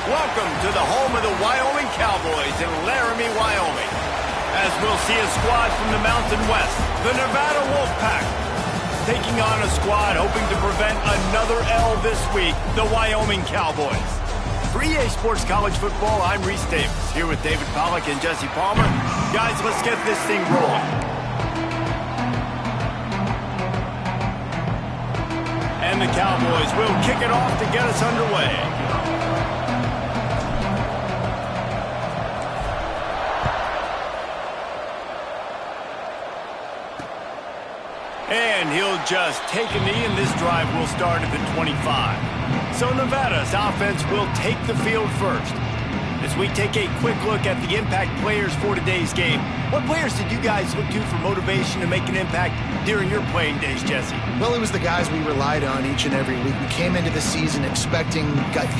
Welcome to the home of the Wyoming Cowboys in Laramie, Wyoming. As we'll see a squad from the Mountain West, the Nevada Wolfpack, taking on a squad hoping to prevent another L this week, the Wyoming Cowboys. For EA Sports College Football, I'm Reese Davis, here with David Pollack and Jesse Palmer. Guys, let's get this thing rolling. And the Cowboys will kick it off to get us underway. And he'll just take a knee, and this drive will start at the 25. So Nevada's offense will take the field first. As we take a quick look at the impact players for today's game, what players did you guys look to for motivation to make an impact during your playing days, Jesse? Well, it was the guys we relied on each and every week. We came into the season expecting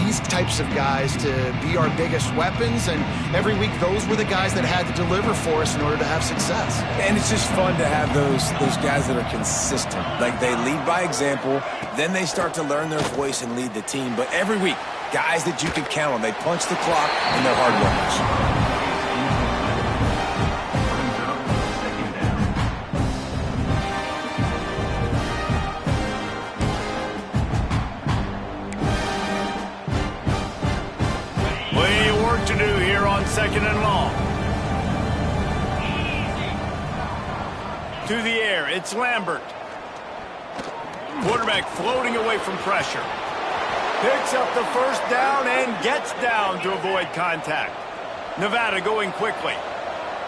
these types of guys to be our biggest weapons, and every week those were the guys that had to deliver for us in order to have success. And it's just fun to have those guys that are consistent. Like, they lead by example, then they start to learn their voice and lead the team. But every week, guys that you can count on. They punch the clock, and they're hard workers. To do here on 2nd and long. To the air, it's Lambert. Quarterback floating away from pressure. Picks up the first down and gets down to avoid contact. Nevada going quickly.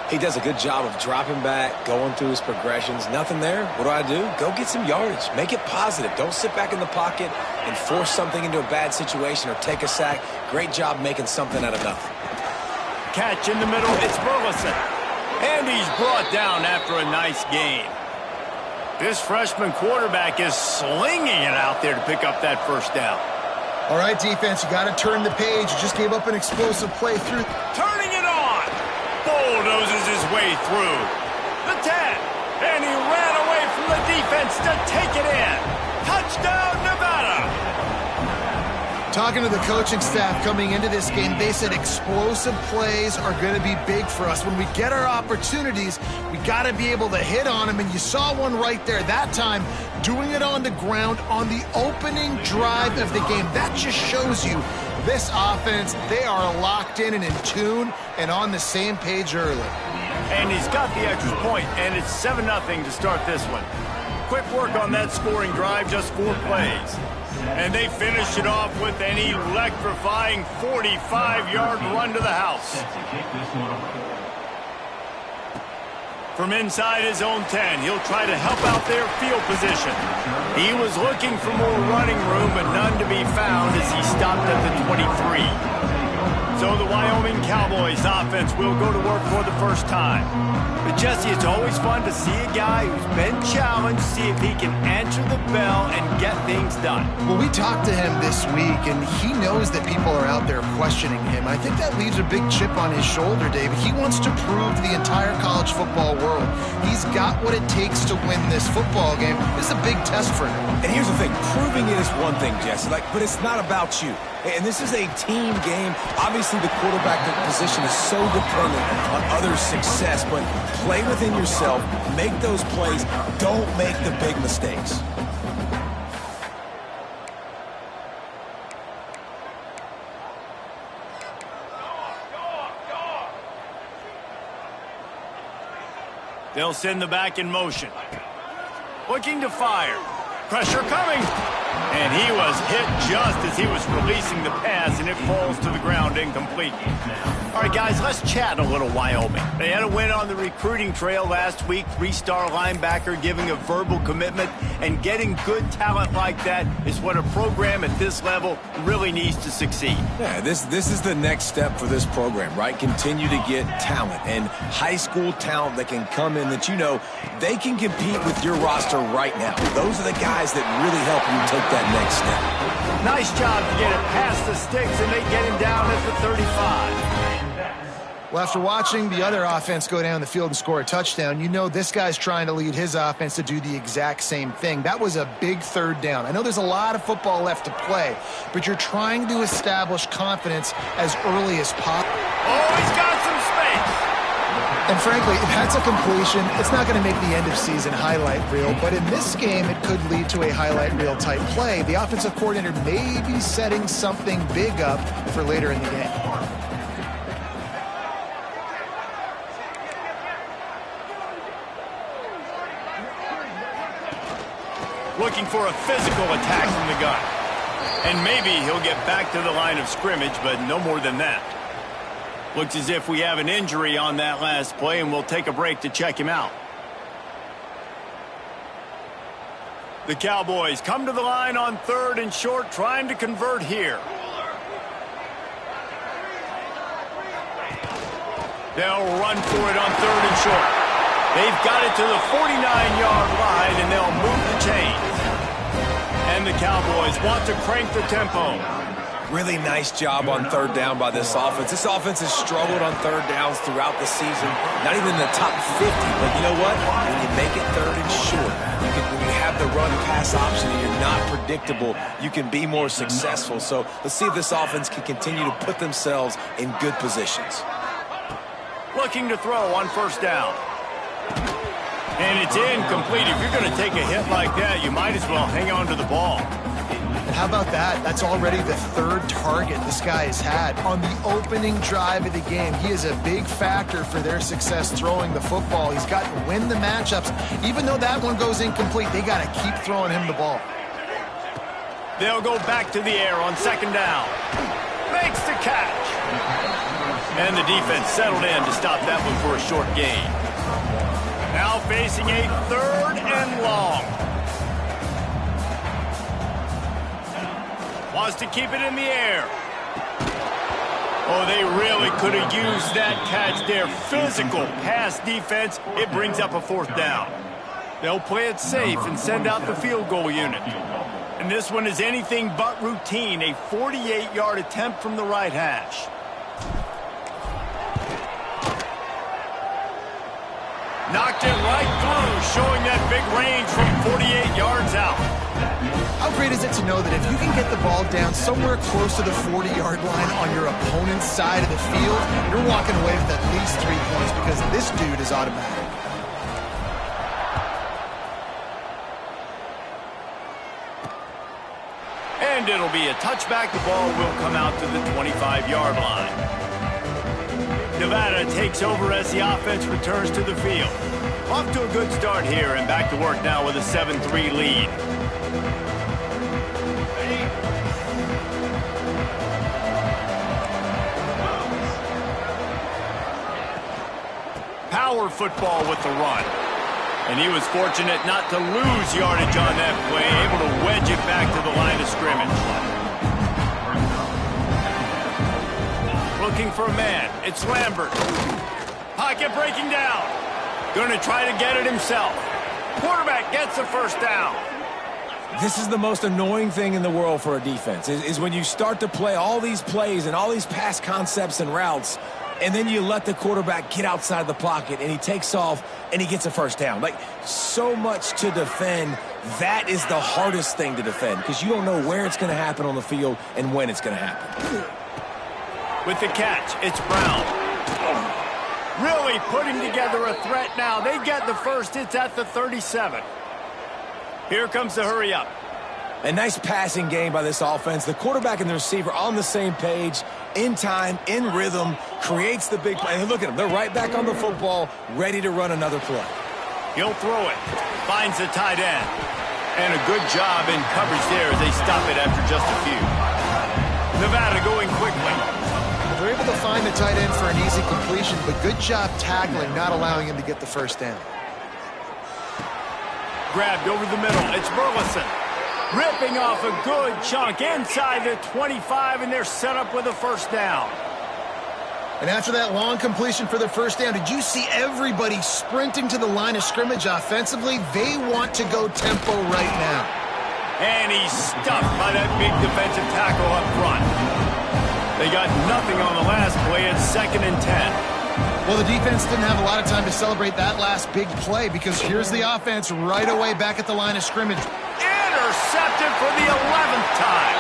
He does a good job of dropping back, going through his progressions. Nothing there. What do? Go get some yardage. Make it positive. Don't sit back in the pocket and force something into a bad situation or take a sack. Great job making something out of nothing. Catch in the middle. It's Burleson. And he's brought down after a nice gain. This freshman quarterback is slinging it out there to pick up that first down. All right, defense, you got to turn the page. You just gave up an explosive play through. Turning it on. Bulldozes his way through the 10, and he ran away from the defense to take it in. Touchdown, Nevada. Talking to the coaching staff coming into this game, they said explosive plays are going to be big for us. When we get our opportunities, we got to be able to hit on them, and you saw one right there that time, doing it on the ground on the opening drive of the game. That just shows you this offense, they are locked in and in tune and on the same page early. And he's got the extra point, and it's 7-0 to start this one. Quick work on that scoring drive, just 4 plays. And they finish it off with an electrifying 45-yard run to the house. From inside his own 10, he'll try to help out their field position. He was looking for more running room, but none to be found as he stopped at the 23. So the Wyoming Cowboys offense will go to work for the first time. But Jesse, it's always fun to see a guy who's been challenged, see if he can answer the bell and get things done. Well, we talked to him this week, and he knows that people are out there questioning him. I think that leaves a big chip on his shoulder, David. He wants to prove to the entire college football world he's got what it takes to win this football game. This is a big test for him. And here's the thing. Proving it is one thing, Jesse, but it's not about you. And this is a team game. Obviously, the quarterback position is so dependent on others' success, but play within yourself, make those plays, don't make the big mistakes. They'll send the back in motion. Looking to fire. Pressure coming. And he was hit just as he was releasing the pass, and it falls to the ground incomplete. All right, guys, let's chat a little Wyoming. They had a win on the recruiting trail last week. 3-star linebacker giving a verbal commitment, and getting good talent like that is what a program at this level really needs to succeed. Yeah, this is the next step for this program, right? Continue to get talent and high school talent that can come in that they can compete with your roster right now. Those are the guys that really help you take that next step. Nice job to get it past the sticks, and they get him down at the 35. Well, after watching the other offense go down the field and score a touchdown, you know this guy's trying to lead his offense to do the exact same thing. That was a big third down. I know there's a lot of football left to play, but you're trying to establish confidence as early as possible. Oh, he's got some space. And frankly, if that's a completion, it's not going to make the end-of-season highlight reel, but in this game, it could lead to a highlight reel type play. The offensive coordinator may be setting something big up for later in the game. Looking for a physical attack from the gun. And maybe he'll get back to the line of scrimmage, but no more than that. Looks as if we have an injury on that last play, and we'll take a break to check him out. The Cowboys come to the line on 3rd and short, trying to convert here. They'll run for it on 3rd and short. They've got it to the 49-yard line, and they'll move the chains. And the Cowboys want to crank the tempo. Really nice job on 3rd down by this offense. This offense has struggled on 3rd downs throughout the season. Not even in the top 50, but you know what? When you make it 3rd and short, when you have the run-pass option and you're not predictable, you can be more successful. So let's see if this offense can continue to put themselves in good positions. Looking to throw on 1st down. And it's incomplete. If you're going to take a hit like that, you might as well hang on to the ball. And how about that? That's already the 3rd target this guy has had on the opening drive of the game. He is a big factor for their success throwing the football. He's got to win the matchups. Even though that one goes incomplete, they got to keep throwing him the ball. They'll go back to the air on 2nd down. Makes the catch. And the defense settled in to stop that one for a short gain. Now facing a 3rd and long. Wants to keep it in the air. Oh, they really could have used that catch there. Physical pass defense. It brings up a 4th down. They'll play it safe and send out the field goal unit. And this one is anything but routine. A 48-yard attempt from the right hash. Knocked it right through, showing that big range from 48 yards out. How great is it to know that if you can get the ball down somewhere close to the 40-yard line on your opponent's side of the field, you're walking away with at least 3 points because this dude is automatic. And it'll be a touchback. The ball will come out to the 25-yard line. Nevada takes over as the offense returns to the field. Off to a good start here and back to work now with a 7-3 lead. Power football with the run. And he was fortunate not to lose yardage on that play, able to wedge it back to the line of scrimmage. Looking for a man. It's Lambert. Pocket breaking down. Going to try to get it himself. Quarterback gets the 1st down. This is the most annoying thing in the world for a defense, is when you start to play all these plays and all these pass concepts and routes, and then you let the quarterback get outside the pocket, and he takes off, and he gets a 1st down. Like, so much to defend. That is the hardest thing to defend because you don't know where it's going to happen on the field and when it's going to happen. With the catch, it's Brown. Really putting together a threat now. They get the 1st. It's at the 37. Here comes the hurry up. A nice passing game by this offense. The quarterback and the receiver on the same page, in time, in rhythm, creates the big play. And look at them. They're right back on the football, ready to run another play. He'll throw it. Finds the tight end. And a good job in coverage there as they stop it after just a few. Nevada going quickly. They're able to find the tight end for an easy completion, but good job tackling, not allowing him to get the 1st down. Grabbed over the middle. It's Burleson. Ripping off a good chunk inside the 25, and they're set up with a 1st down. And after that long completion for the 1st down, did you see everybody sprinting to the line of scrimmage offensively? They want to go tempo right now. And he's stuffed by that big defensive tackle up front. They got nothing on the last play. It's 2nd and 10. Well, the defense didn't have a lot of time to celebrate that last big play because here's the offense right away back at the line of scrimmage. Intercepted for the 11th time.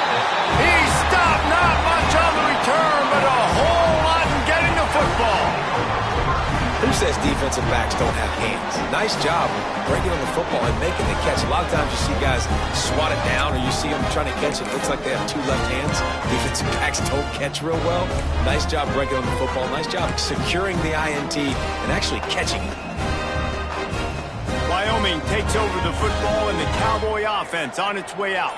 He stopped not much on the return, but a whole lot in getting the football. Who says defensive backs don't have hands? Nice job breaking on the football and making the catch. A lot of times you see guys swat it down or you see them trying to catch it. It looks like they have two left hands. Defensive backs don't catch real well. Nice job breaking on the football. Nice job securing the INT and actually catching it. Wyoming takes over the football and the Cowboy offense on its way out.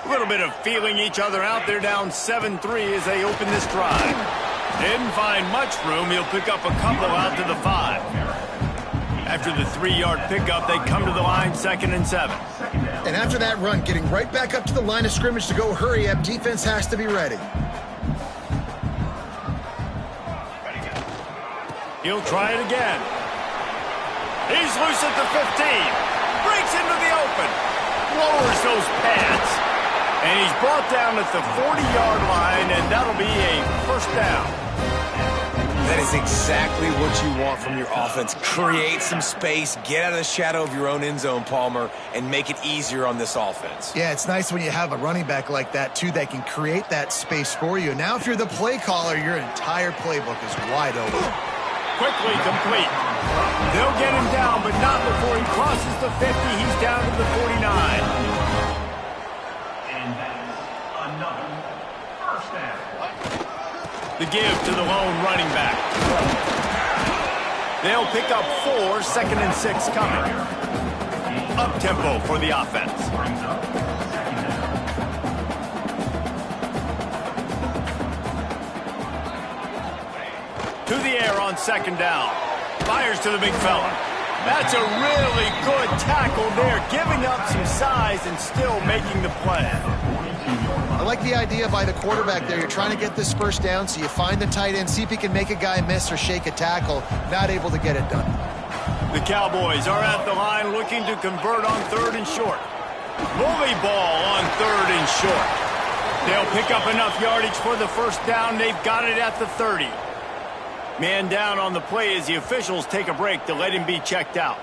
A little bit of feeling each other out. They're down 7-3 as they open this drive. Didn't find much room. He'll pick up a couple out to the 5. After the 3-yard pickup, they come to the line 2nd and 7. And after that run, getting right back up to the line of scrimmage to go hurry up, defense has to be ready. He'll try it again. He's loose at the 15. Breaks into the open. Lowers those pads. And he's brought down at the 40-yard line, and that'll be a first down. That is exactly what you want from your offense. Create some space, get out of the shadow of your own end zone, Palmer, and make it easier on this offense. Yeah, it's nice when you have a running back like that, too, that can create that space for you. Now, if you're the play caller, your entire playbook is wide open. Quickly complete. They'll get him down, but not before he crosses the 50. He's down to the 49. The give to the lone running back. They'll pick up 4, 2nd and 6 coming. Up-tempo for the offense. To the air on 2nd down. Fires to the big fella. That's a really good tackle there, giving up some size and still making the play. I like the idea by the quarterback there. You're trying to get this first down, so you find the tight end, see if he can make a guy miss or shake a tackle. Not able to get it done. The Cowboys are at the line looking to convert on 3rd and short. Bully ball on 3rd and short. They'll pick up enough yardage for the first down. They've got it at the 30. Man down on the play as the officials take a break to let him be checked out.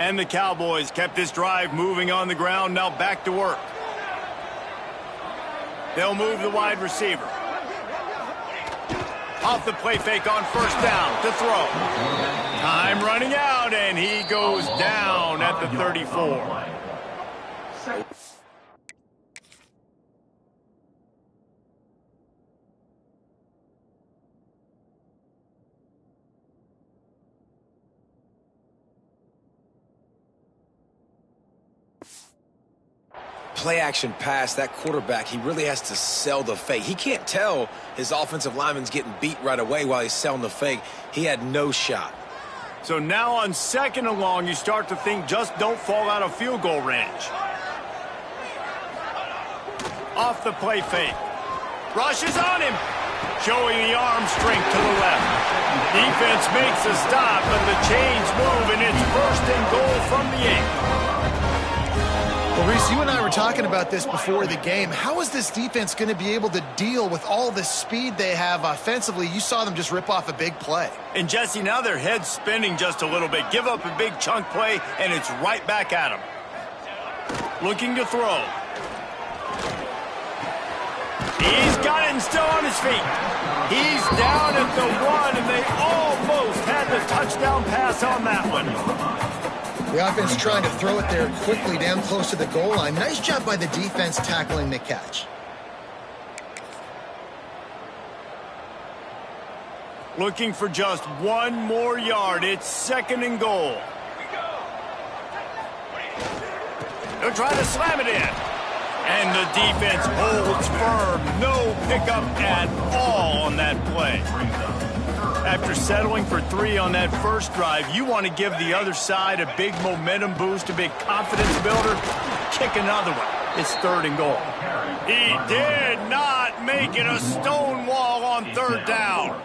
And the Cowboys kept this drive moving on the ground. Now back to work. They'll move the wide receiver. Off the play fake on 1st down to throw. Time running out, and he goes down at the 34. Play action pass, that quarterback, he really has to sell the fake. He can't tell his offensive lineman's getting beat right away while he's selling the fake. He had no shot. So now on 2nd and long, you start to think just don't fall out of field goal range. Off the play fake. Rushes on him. Showing the arm strength to the left. Defense makes a stop, but the chains move, and it's 1st and goal from the 8. Well, Reese, you and I were talking about this before the game. How is this defense going to be able to deal with all the speed they have offensively? You saw them just rip off a big play. And, Jesse, now their head's spinning just a little bit. Give up a big chunk play, and it's right back at them. Looking to throw. He's got it and still on his feet. He's down at the 1, and they almost had the touchdown pass on that one. The offense trying to throw it there quickly down close to the goal line. Nice job by the defense tackling the catch. Looking for just 1 more yard. It's 2nd and goal. They'll try to slam it in. And the defense holds firm. No pickup at all on that play. After settling for 3 on that first drive, you want to give the other side a big momentum boost, a big confidence builder. Kick another one. It's 3rd and goal. He did not make it a stone wall on 3rd down.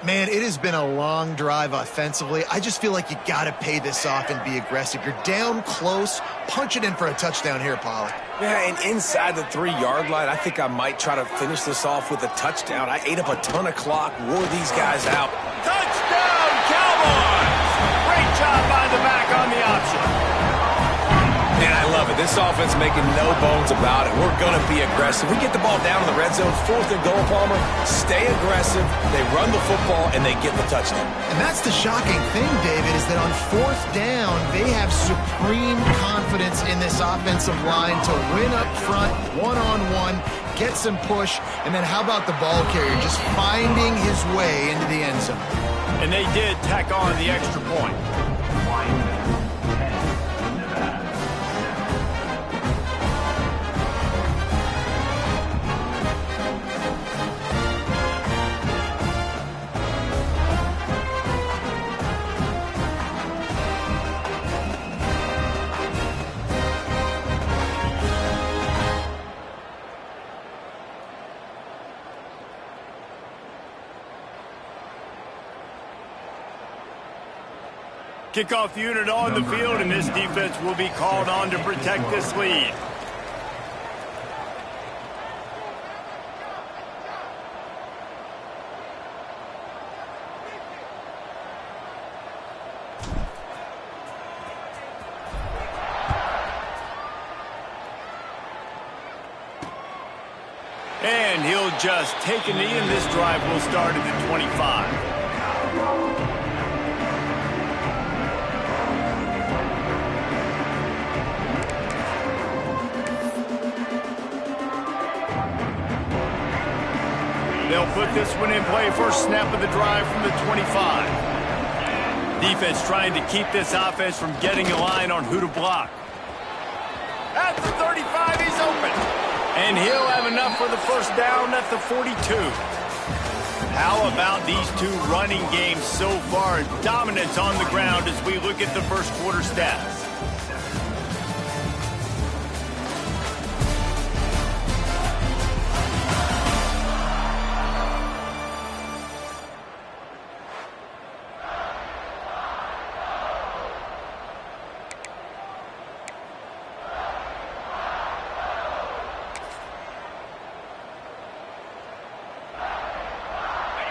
Man, it has been a long drive offensively. I just feel like you got to pay this off and be aggressive. You're down close. Punch it in for a touchdown here, Pollock. Yeah, and inside the 3-yard line, I think I might try to finish this off with a touchdown. I ate up a ton of clock, wore these guys out. Touchdown, Cowboys! Great job by the back on the option. And I love it. This offense making no bones about it. We're going to be aggressive. We get the ball down in the red zone, 4th and goal, Palmer. Stay aggressive. They run the football, and they get the touchdown. And that's the shocking thing, David, is that on 4th down, they have supreme confidence in this offensive line to win up front, one-on-one, get some push, and then how about the ball carrier just finding his way into the end zone? And they did tack on the extra point. Kickoff unit on the field, and this defense will be called on to protect this lead. And he'll just take a knee, and this drive will start at the 25. They'll put this one in play. First snap of the drive from the 25. Defense trying to keep this offense from getting a line on who to block. At the 35, he's open. And he'll have enough for the first down at the 42. How about these two running games so far? Dominance on the ground as we look at the first quarter stats.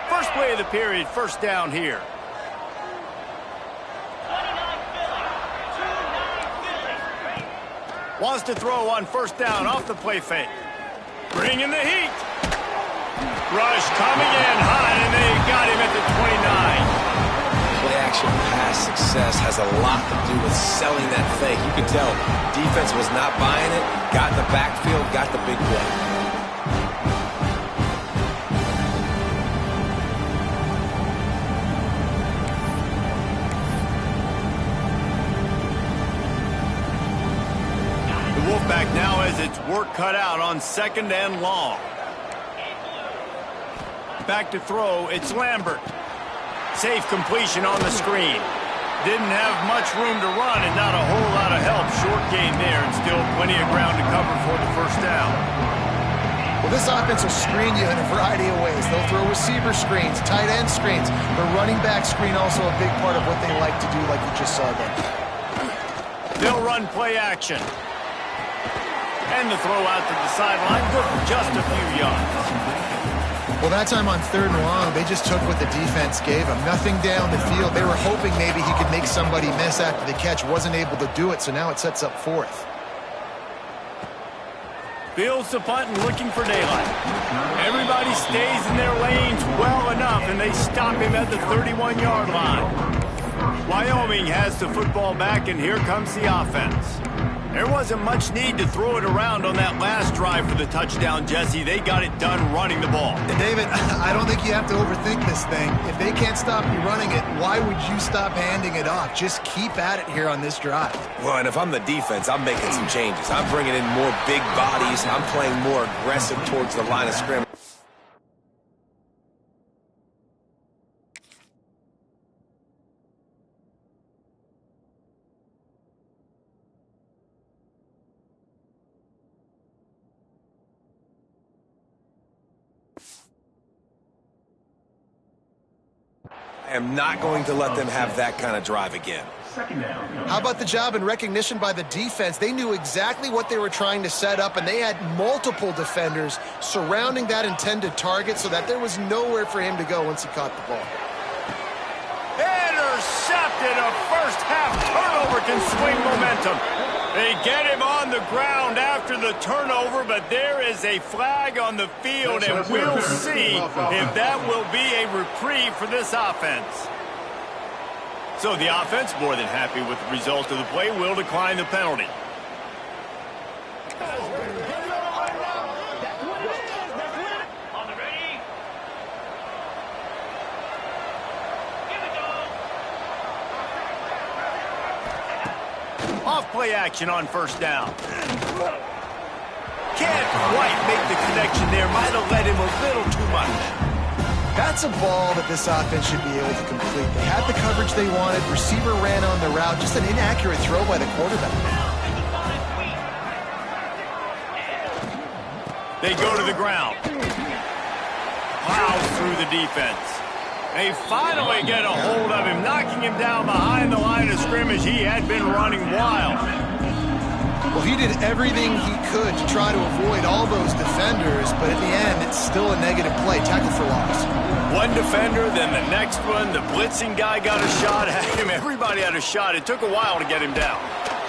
First play of the period, first down here. Wants to throw on first down off the play fake. Bringing the heat. Rush coming in high, and they got him at the 29. Play action pass success has a lot to do with selling that fake. You can tell defense was not buying it, got in the backfield, got the big play. Wolfpack now has its work cut out on 2nd and long. Back to throw, it's Lambert. Safe completion on the screen. Didn't have much room to run and not a whole lot of help. Short gain there and still plenty of ground to cover for the first down. Well, this offense will screen you in a variety of ways. They'll throw receiver screens, tight end screens. The running back screen also a big part of what they like to do, like you just saw there. They'll run play action. And the throw out to the sideline, good for just a few yards. Well, that time on 3rd and long, they just took what the defense gave them. Nothing down the field. They were hoping maybe he could make somebody miss after the catch. Wasn't able to do it, so now it sets up 4th. Fields the punt and looking for daylight. Everybody stays in their lanes well enough, and they stop him at the 31-yard line. Wyoming has the football back, and here comes the offense. There wasn't much need to throw it around on that last drive for the touchdown, Jesse. They got it done running the ball. And David, I don't think you have to overthink this thing. If they can't stop you running it, why would you stop handing it off? Just keep at it here on this drive. Well, and if I'm the defense, I'm making some changes. I'm bringing in more big bodies. I'm playing more aggressive towards the line of scrimmage. am not going to let them have that kind of drive again. How about the job and recognition by the defense? They knew exactly what they were trying to set up, and they had multiple defenders surrounding that intended target so that there was nowhere for him to go once he caught the ball. Intercepted. A first-half turnover can swing momentum. They get him on the ground after the turnover, but there is a flag on the field, and we'll see if that will be a reprieve for this offense. So the offense, more than happy with the result of the play, will decline the penalty. Off-play action on first down. Can't quite make the connection there. Might have led him a little too much. That's a ball that this offense should be able to complete. They had the coverage they wanted. Receiver ran on the route. Just an inaccurate throw by the quarterback. They go to the ground. Plows through the defense. They finally get a hold of him, knocking him down behind the line of scrimmage. He had been running wild. Well, he did everything he could to try to avoid all those defenders, but at the end, it's still a negative play. Tackle for loss. One defender, then the next one. The blitzing guy got a shot at him. Everybody had a shot. It took a while to get him down.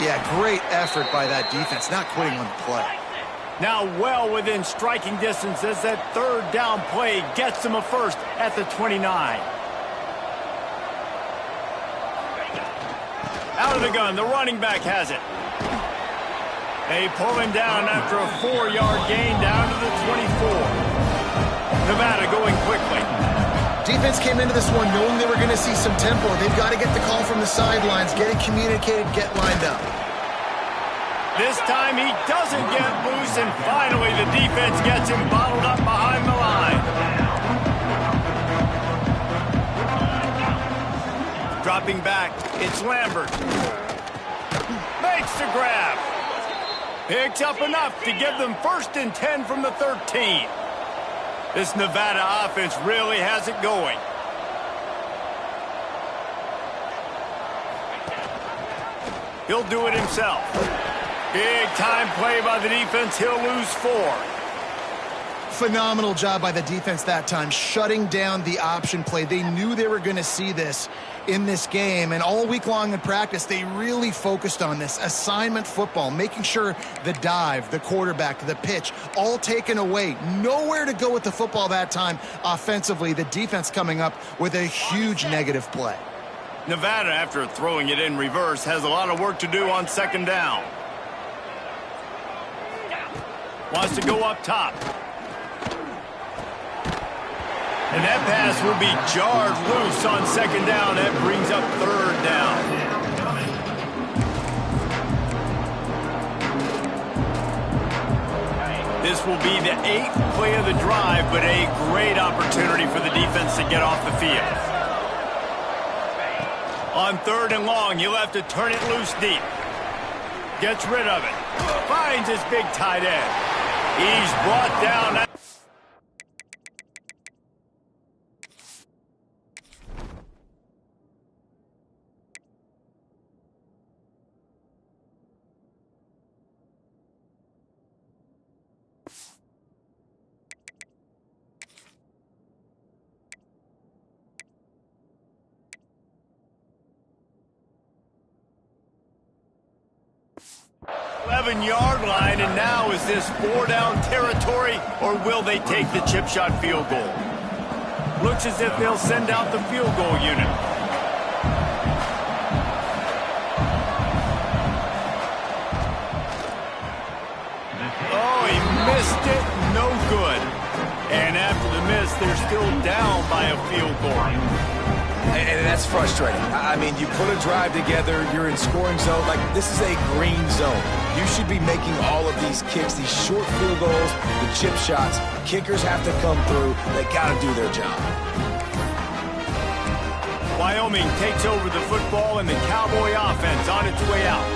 Yeah, great effort by that defense, not quitting on the play. Now well within striking distance as that third down play gets him a first at the 29. Out of the gun, the running back has it. They pull him down after a 4-yard gain down to the 24. Nevada going quickly. Defense came into this one knowing they were going to see some tempo. They've got to get the call from the sidelines, get it communicated, get lined up. This time he doesn't get loose, and finally the defense gets him bottled up behind the line. Dropping back, it's Lambert. Makes the grab. Picks up enough to give them 1st and 10 from the 13. This Nevada offense really has it going. He'll do it himself. Big time play by the defense. He'll lose 4. Phenomenal job by the defense that time, shutting down the option play. They knew they were going to see this in this game, and all week long in practice, they really focused on this assignment football, making sure the dive, the quarterback, the pitch, all taken away. Nowhere to go with the football that time offensively. The defense coming up with a huge negative play. Nevada, after throwing it in reverse, has a lot of work to do on 2nd down. Wants to go up top. And that pass will be jarred loose on 2nd down. That brings up 3rd down. This will be the 8th play of the drive, but a great opportunity for the defense to get off the field. On 3rd and long, he'll have to turn it loose deep. Gets rid of it. Finds his big tight end. He's brought down. 11-yard line, and now is this 4-down territory, or will they take the chip shot field goal? Looks as if they'll send out the field goal unit. Oh, he missed it. No good. And after the miss, they're still down by a field goal. And that's frustrating. I mean, you put a drive together, you're in scoring zone. Like, this is a green zone. You should be making all of these kicks, these short field goals, the chip shots. Kickers have to come through. They got to do their job. Wyoming takes over the football, and the Cowboy offense on its way out.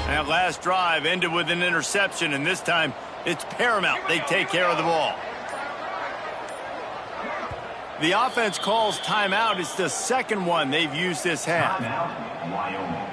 That last drive ended with an interception, and this time it's paramount they take care of the ball. The offense calls timeout. It's the second one they've used this half. Timeout, Wyoming.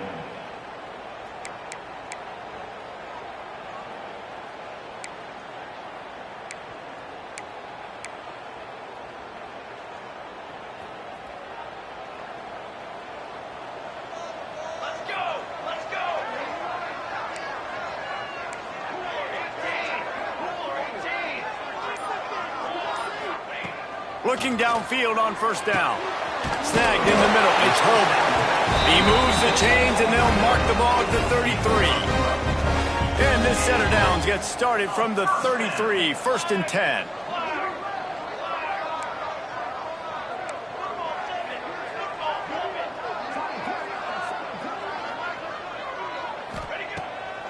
Looking downfield on first down. Snagged in the middle. It's Holden. He moves the chains, and they'll mark the ball at the 33. And this set of downs gets started from the 33, 1st and 10.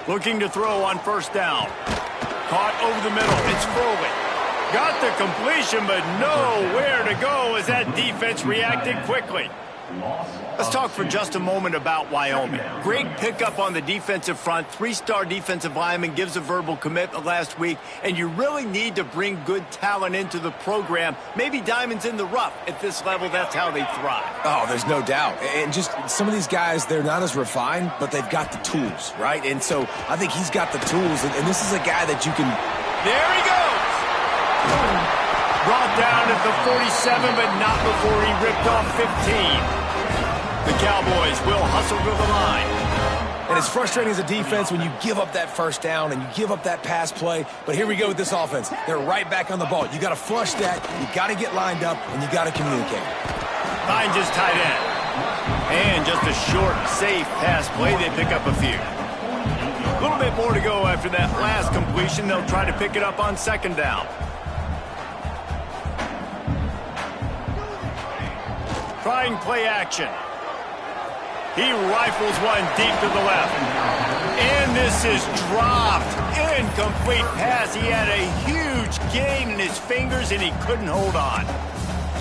Looking to throw on first down. Caught over the middle. It's Foley. Got the completion, but nowhere to go as that defense reacted quickly. Let's talk for just a moment about Wyoming. Great pickup on the defensive front. 3-star defensive lineman gives a verbal commitment last week, and you really need to bring good talent into the program. Maybe diamonds in the rough. At this level, that's how they thrive. Oh, there's no doubt. And just some of these guys, they're not as refined, but they've got the tools, right? And so I think he's got the tools, and this is a guy that you can... There he goes! Brought down at the 47, but not before he ripped off 15. The Cowboys will hustle to the line. And it's frustrating as a defense when you give up that first down and you give up that pass play. But here we go with this offense. They're right back on the ball. You got to flush that. You got to get lined up, and you got to communicate. Finds his tight end. And just a short, safe pass play. They pick up a few. A little bit more to go after that last completion. They'll try to pick it up on second down. Trying play action. He rifles one deep to the left. And this is dropped. Incomplete pass. He had a huge gain in his fingers, and he couldn't hold on.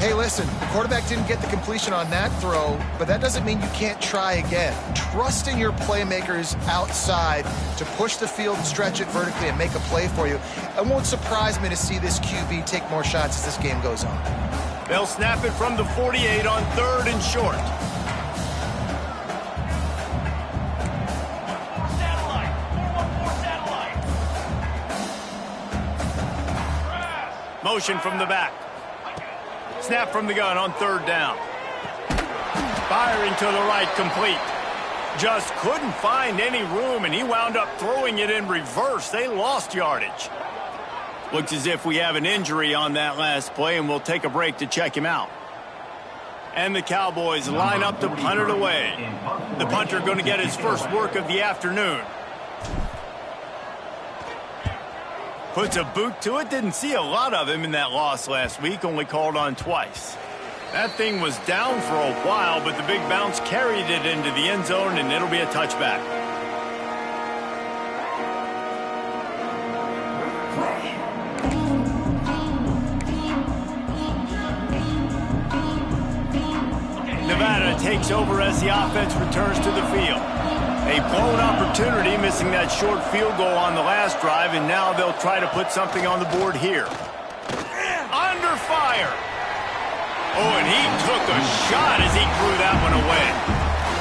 Hey, listen, the quarterback didn't get the completion on that throw, but that doesn't mean you can't try again. Trust in your playmakers outside to push the field and stretch it vertically and make a play for you. It won't surprise me to see this QB take more shots as this game goes on. They'll snap it from the 48 on 3rd and short. Motion from the back. Snap from the gun on 3rd down. Firing to the right, complete. Just couldn't find any room, and he wound up throwing it in reverse. They lost yardage. Looks as if we have an injury on that last play, and we'll take a break to check him out. And the Cowboys line up to punt it away. The punter going to get his first work of the afternoon. Puts a boot to it. Didn't see a lot of him in that loss last week, only called on twice. That thing was down for a while, but the big bounce carried it into the end zone, and it'll be a touchback. Nevada takes over as the offense returns to the field. A blown opportunity, missing that short field goal on the last drive, and now they'll try to put something on the board here. Under fire! Oh, and he took a shot as he threw that one away.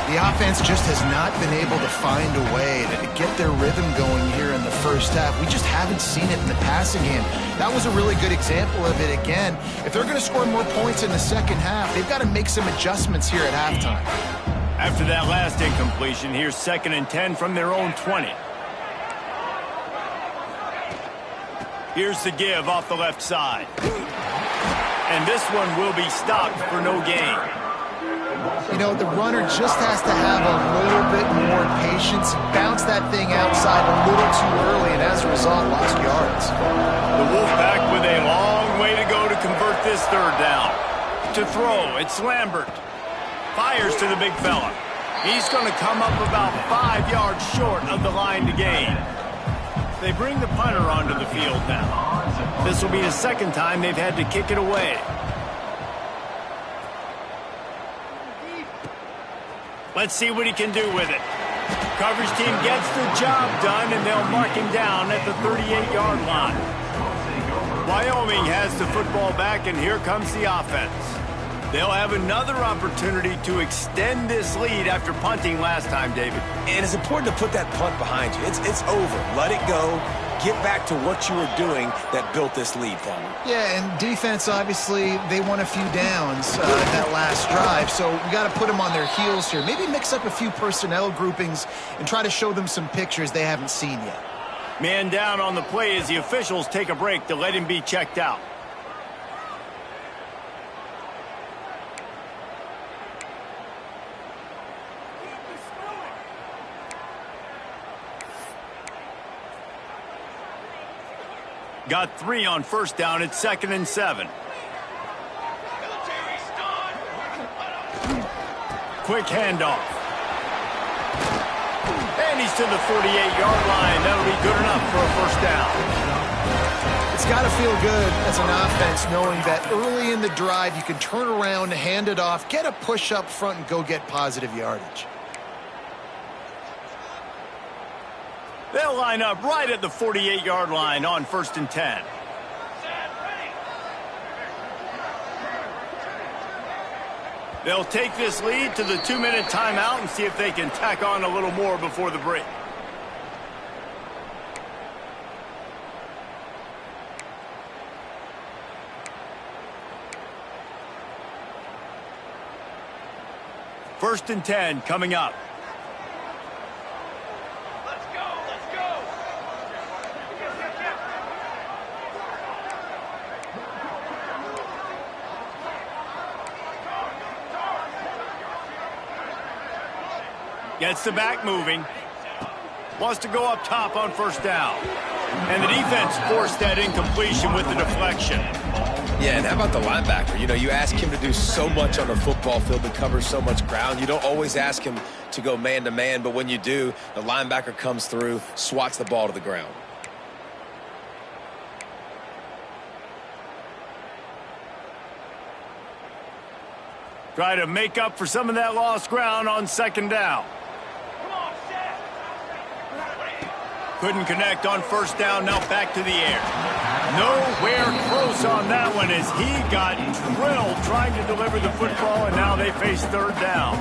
The offense just has not been able to find a way to get their rhythm going here in the first half. We just haven't seen it in the passing game. That was a really good example of it again. If they're going to score more points in the second half, they've got to make some adjustments here at halftime. After that last incompletion, here's 2nd and 10 from their own 20. Here's the give off the left side. And this one will be stopped for no gain. You know, the runner just has to have a little bit more patience. Bounce that thing outside a little too early, and as a result, lost yards. The Wolfpack with a long way to go to convert this 3rd down. To throw, it's Lambert. Fires to the big fella. He's going to come up about 5 yards short of the line to gain. They bring the punter onto the field now. This will be the second time they've had to kick it away. Let's see what he can do with it. Coverage team gets the job done, and they'll mark him down at the 38-yard line. Wyoming has the football back, and here comes the offense. They'll have another opportunity to extend this lead after punting last time, David. And it's important to put that punt behind you. It's over. Let it go. Get back to what you were doing that built this lead for you. Yeah, and defense, obviously, they won a few downs that last drive, so we got to put them on their heels here. Maybe mix up a few personnel groupings and try to show them some pictures they haven't seen yet. Man down on the play as the officials take a break to let him be checked out. Got 3 on first down. It's 2nd and 7. Quick handoff. And he's to the 48-yard line. That'll be good enough for a first down. It's got to feel good as an offense knowing that early in the drive you can turn around, hand it off, get a push up front, and go get positive yardage. They'll line up right at the 48-yard line on 1st and 10. They'll take this lead to the 2-minute timeout and see if they can tack on a little more before the break. First and 10 coming up. Gets the back moving. Wants to go up top on first down. And the defense forced that incompletion with the deflection. Yeah, and how about the linebacker? You know, you ask him to do so much on the football field to cover so much ground. You don't always ask him to go man-to-man, but when you do, the linebacker comes through, swats the ball to the ground. Try to make up for some of that lost ground on 2nd down. Couldn't connect on first down, now back to the air. Nowhere close on that one as he got drilled trying to deliver the football, and now they face 3rd down.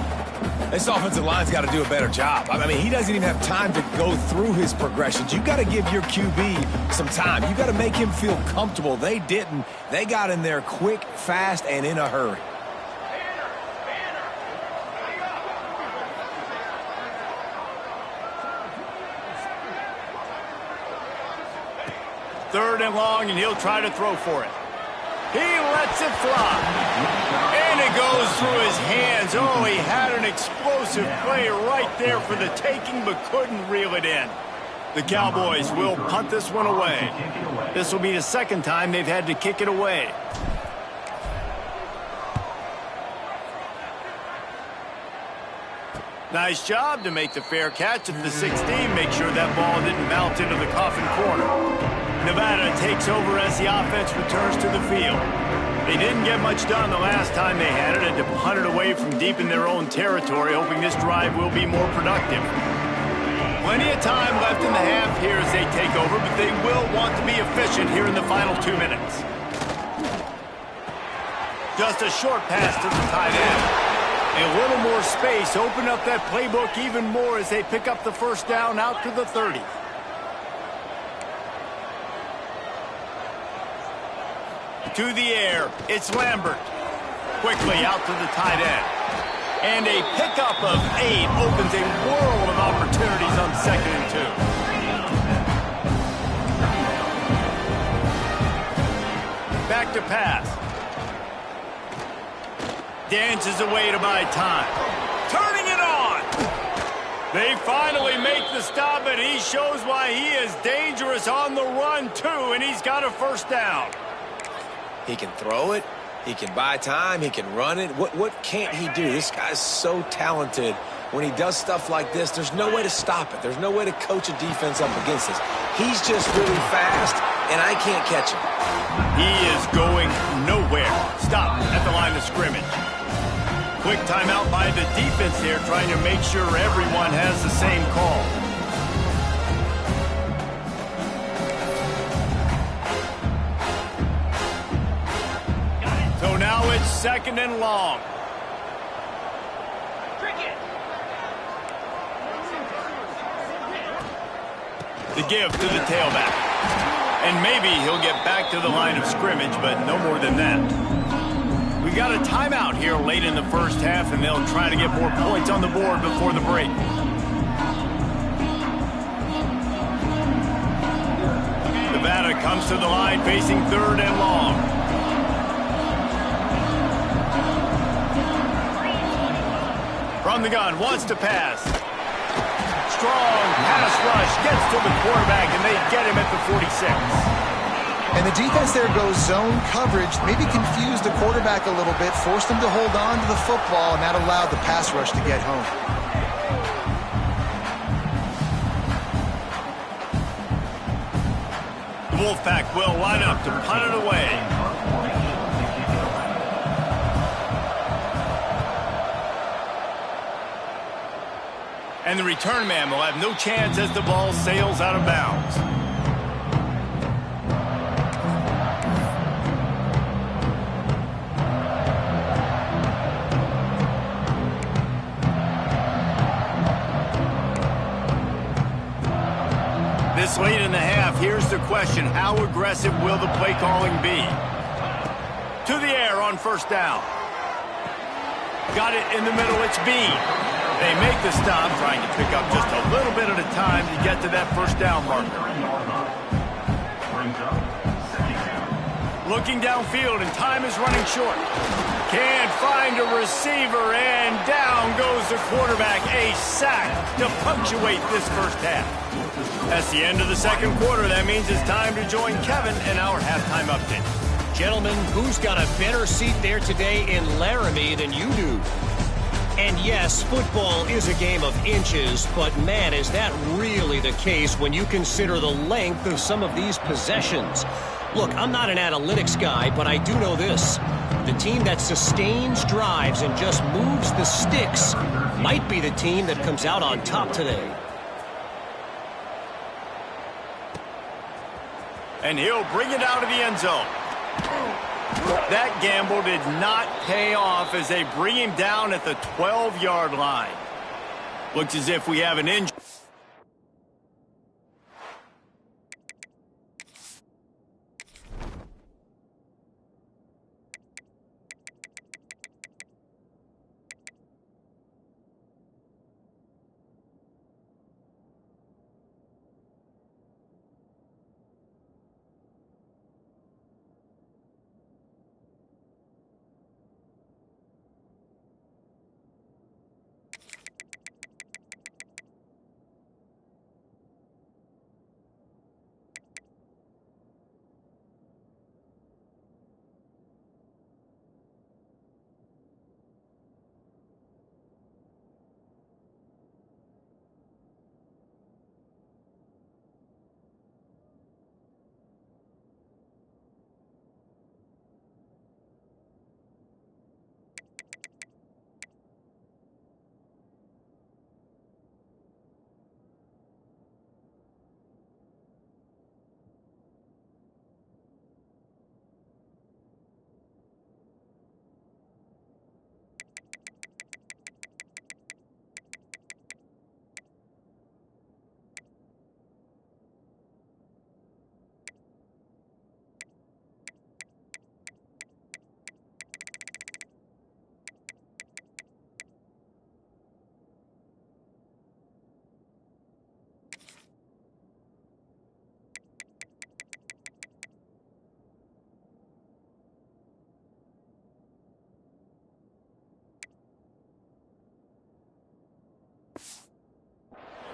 This offensive line's got to do a better job. I mean, he doesn't even have time to go through his progressions. You've got to give your QB some time. You've got to make him feel comfortable. They didn't. They got in there quick, fast, and in a hurry. Third and long, and he'll try to throw for it. He lets it fly. And it goes through his hands. Oh, he had an explosive play right there for the taking, but couldn't reel it in. The Cowboys will punt this one away. This will be the 2nd time they've had to kick it away. Nice job to make the fair catch at the 16. Make sure that ball didn't bounce into the coffin corner. Nevada takes over as the offense returns to the field. They didn't get much done the last time they had it, and to punt it away from deep in their own territory, hoping this drive will be more productive. Plenty of time left in the half here as they take over, but they will want to be efficient here in the final 2 minutes. Just a short pass to the tight end. A little more space, open up that playbook even more as they pick up the first down out to the 30. To the air, it's Lambert. Quickly out to the tight end. And a pickup of 8 opens a world of opportunities on 2nd and 2. Back to pass. Dances away to buy time. Turning it on. They finally make the stop, and he shows why he is dangerous on the run, too, and he's got a first down. He can throw it. He can buy time. He can run it. What can't he do? This guy's so talented. When he does stuff like this, there's no way to stop it. There's no way to coach a defense up against this. He's just really fast, and I can't catch him. He is going nowhere. Stop at the line of scrimmage. Quick timeout by the defense here, trying to make sure everyone has the same call. second and long. The give to the tailback. And maybe he'll get back to the line of scrimmage, but no more than that. We got a timeout here late in the first half, and they'll try to get more points on the board before the break. Nevada comes to the line facing third and long. From the gun, wants to pass. Strong pass rush, gets to the quarterback, and they get him at the 46. And the defense there goes zone coverage, maybe confused the quarterback a little bit, forced him to hold on to the football, and that allowed the pass rush to get home. The Wolfpack will line up to punt it away. And the return man will have no chance as the ball sails out of bounds. This late in the half, here's the question. How aggressive will the play calling be? To the air on first down. Got it in the middle, it's Bean. They make the stop, trying to pick up just a little bit at a time to get to that first down marker. Looking downfield, and time is running short. Can't find a receiver, and down goes the quarterback. A sack to punctuate this first half. That's the end of the second quarter. That means it's time to join Kevin in our halftime update. Gentlemen, who's got a better seat there today in Laramie than you do? And yes, football is a game of inches, but man, is that really the case when you consider the length of some of these possessions. Look, I'm not an analytics guy, but I do know this. The team that sustains drives and just moves the sticks might be the team that comes out on top today. And he'll bring it out of the end zone. That gamble did not pay off as they bring him down at the 12-yard line. Looks as if we have an injury.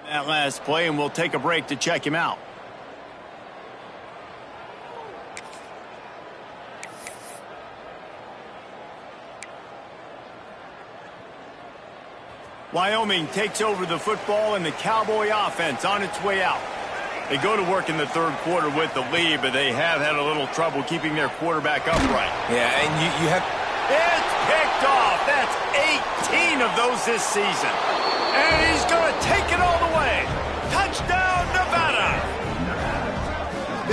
That last play, and we'll take a break to check him out. Wyoming takes over the football, and the Cowboy offense on its way out. They go to work in the third quarter with the lead, but they have had a little trouble keeping their quarterback upright. Yeah, and you have... It's picked off. That's 18 of those this season. And he's going to take it all the way. Touchdown, Nevada.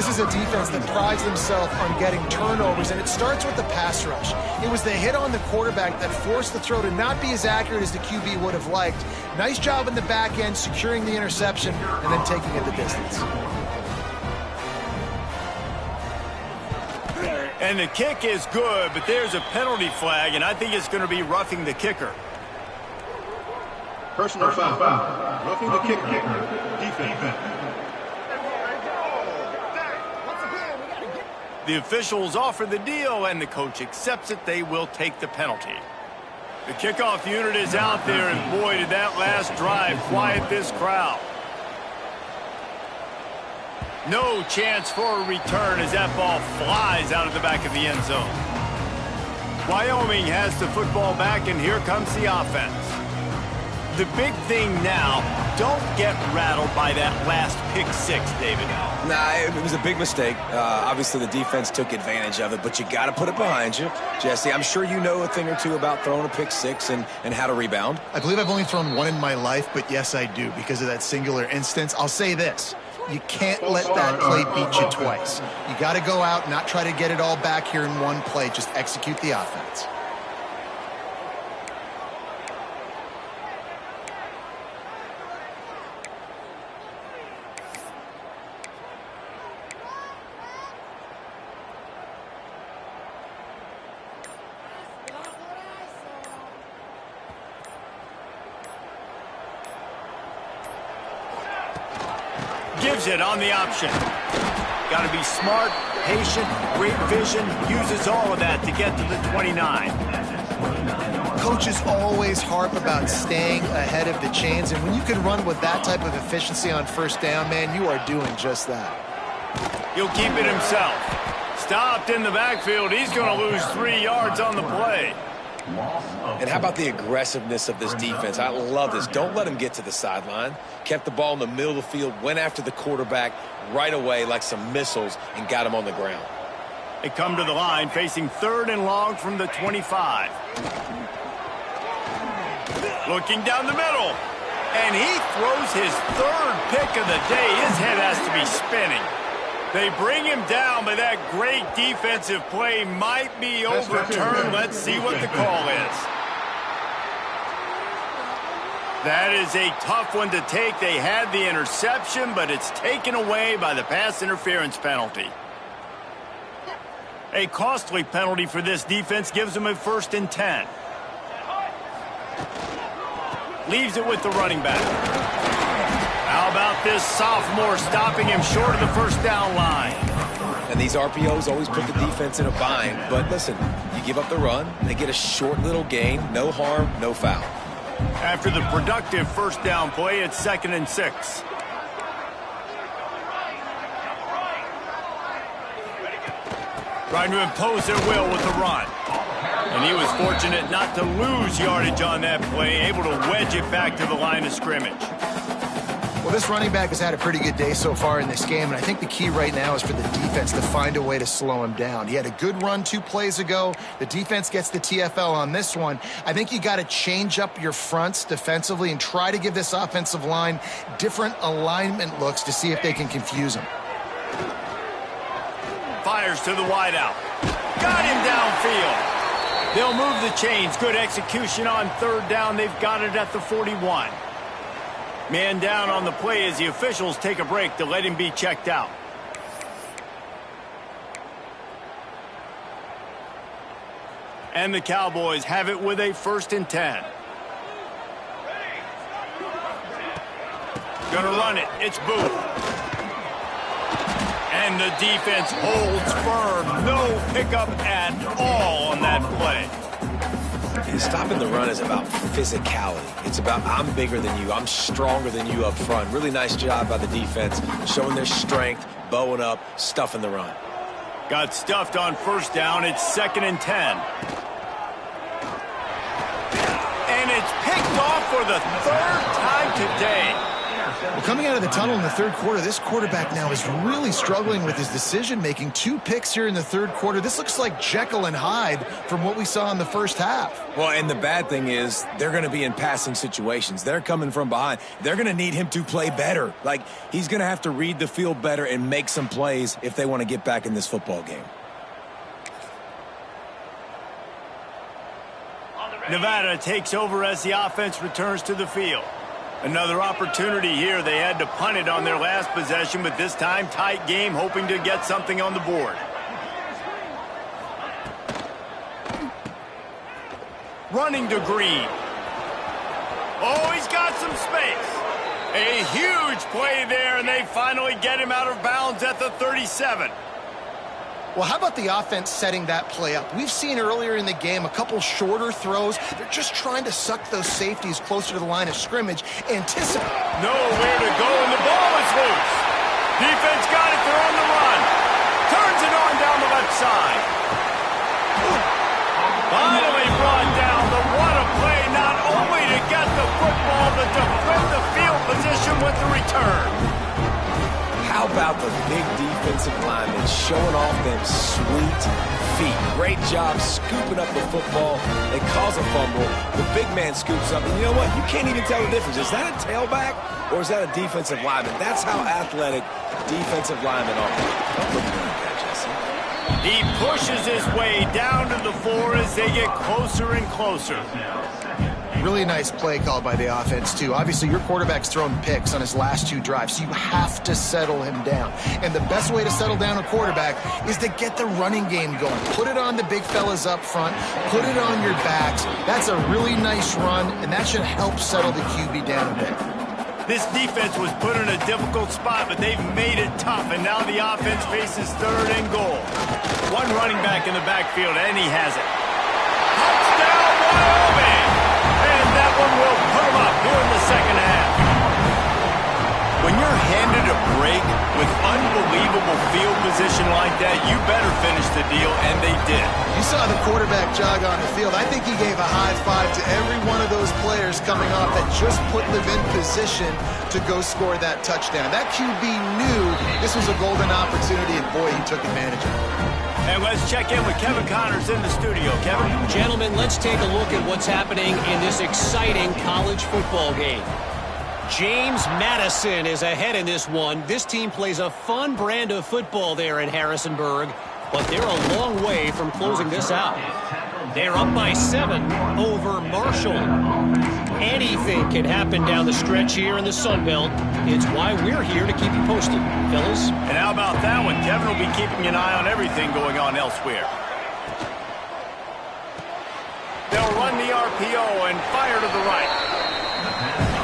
This is a defense that prides themselves on getting turnovers, and it starts with the pass rush. It was the hit on the quarterback that forced the throw to not be as accurate as the QB would have liked. Nice job in the back end, securing the interception, and then taking it the distance. And the kick is good, but there's a penalty flag, and I think it's going to be roughing the kicker. Personal foul. Roughing the kicker. Defense. The officials offer the deal, and the coach accepts it. They will take the penalty. The kickoff unit is out there, and boy, did that last drive quiet this crowd. No chance for a return as that ball flies out of the back of the end zone. Wyoming has the football back, and here comes the offense. The big thing now, don't get rattled by that last pick six, David. Nah, it was a big mistake. Obviously, the defense took advantage of it, but you got to put it behind you. Jesse, I'm sure you know a thing or two about throwing a pick six and how to rebound. I believe I've only thrown one in my life, but yes, I do. Because of that singular instance, I'll say this. You can't let that play beat you twice. You got to go out, not try to get it all back here in one play. Just execute the offense. Gives it on the option. Got to be smart, patient, great vision. Uses all of that to get to the 29. Coaches always harp about staying ahead of the chains, and when you can run with that type of efficiency on first down, man, you are doing just that. He'll keep it himself. Stopped in the backfield. He's going to lose 3 yards on the play. And how about the aggressiveness of this defense? I love this. Don't let him get to the sideline. Kept the ball in the middle of the field, went after the quarterback right away like some missiles, and got him on the ground. They come to the line facing 3rd and long from the 25. Looking down the middle. And he throws his 3rd pick of the day. His head has to be spinning. They bring him down, but that great defensive play might be overturned. Let's see what the call is. That is a tough one to take. They had the interception, but it's taken away by the pass interference penalty. A costly penalty for this defense gives them a 1st and 10. Leaves it with the running back. How about this sophomore stopping him short of the first down line? And these RPOs always put the defense in a bind. But listen, you give up the run, they get a short little gain, no harm, no foul. After the productive first down play, it's 2nd and 6. Trying to impose their will with the run. And he was fortunate not to lose yardage on that play, able to wedge it back to the line of scrimmage. Well, this running back has had a pretty good day so far in this game, and I think the key right now is for the defense to find a way to slow him down. He had a good run 2 plays ago. The defense gets the TFL on this one. I think you got to change up your fronts defensively and try to give this offensive line different alignment looks to see if they can confuse him. Fires to the wideout. Got him downfield. They'll move the chains. Good execution on 3rd down. They've got it at the 41. Man down on the play as the officials take a break to let him be checked out. And the Cowboys have it with a 1st and 10. Gonna run it. It's Booth. And the defense holds firm. No pickup at all on that play. Stopping the run is about physicality. It's about I'm bigger than you, I'm stronger than you up front. Really nice job by the defense, showing their strength, bowing up, stuffing the run. Got stuffed on 1st down. It's 2nd and 10. And it's picked off for the 3rd time today. Well, coming out of the tunnel in the third quarter, this quarterback now is really struggling with his decision-making. 2 picks here in the third quarter. This looks like Jekyll and Hyde from what we saw in the first half. Well, and the bad thing is they're going to be in passing situations. They're coming from behind. They're going to need him to play better. Like, he's going to have to read the field better and make some plays if they want to get back in this football game. Nevada takes over as the offense returns to the field. Another opportunity here. They had to punt it on their last possession, but this time tight game, hoping to get something on the board. Running to Green. Oh, he's got some space. A huge play there, and they finally get him out of bounds at the 37. Well, how about the offense setting that play up? We've seen earlier in the game a couple shorter throws. They're just trying to suck those safeties closer to the line of scrimmage. Anticipate. Nowhere to go, and the ball is loose. Defense got it. They're on the run. Turns it on down the left side. Finally brought down. But what a play, not only to get the football, but to flip the field position with the return. How about the big defensive linemen showing off them sweet feet? Great job scooping up the football. They cause a fumble. The big man scoops up. And you know what? You can't even tell the difference. Is that a tailback or is that a defensive lineman? That's how athletic defensive linemen are. Don't look at that, Jesse. He pushes his way down to the floor as they get closer and closer. Really nice play called by the offense, too. Obviously, your quarterback's thrown picks on his last 2 drives, so you have to settle him down. And the best way to settle down a quarterback is to get the running game going. Put it on the big fellas up front. Put it on your backs. That's a really nice run, and that should help settle the QB down a bit. This defense was put in a difficult spot, but they've made it tough, and now the offense faces 3rd and goal. One running back in the backfield, and he has it. Touchdown, Wyoming! And that one will put him up here in the second half. When you're handed a break with unbelievable field position like that, you better finish the deal, and they did. You saw the quarterback jog on the field. I think he gave a high five to every one of those players coming off that just put them in position to go score that touchdown. That QB knew this was a golden opportunity, and boy, he took advantage of it. And let's check in with Kevin Connors in the studio. Kevin? Gentlemen, let's take a look at what's happening in this exciting college football game. James Madison is ahead in this one. This team plays a fun brand of football there in Harrisonburg, but they're a long way from closing this out. They're up by 7 over Marshall. Anything can happen down the stretch here in the Sun Belt. It's why we're here to keep you posted, fellas. And how about that one? Kevin will be keeping an eye on everything going on elsewhere. They'll run the RPO and fire to the right.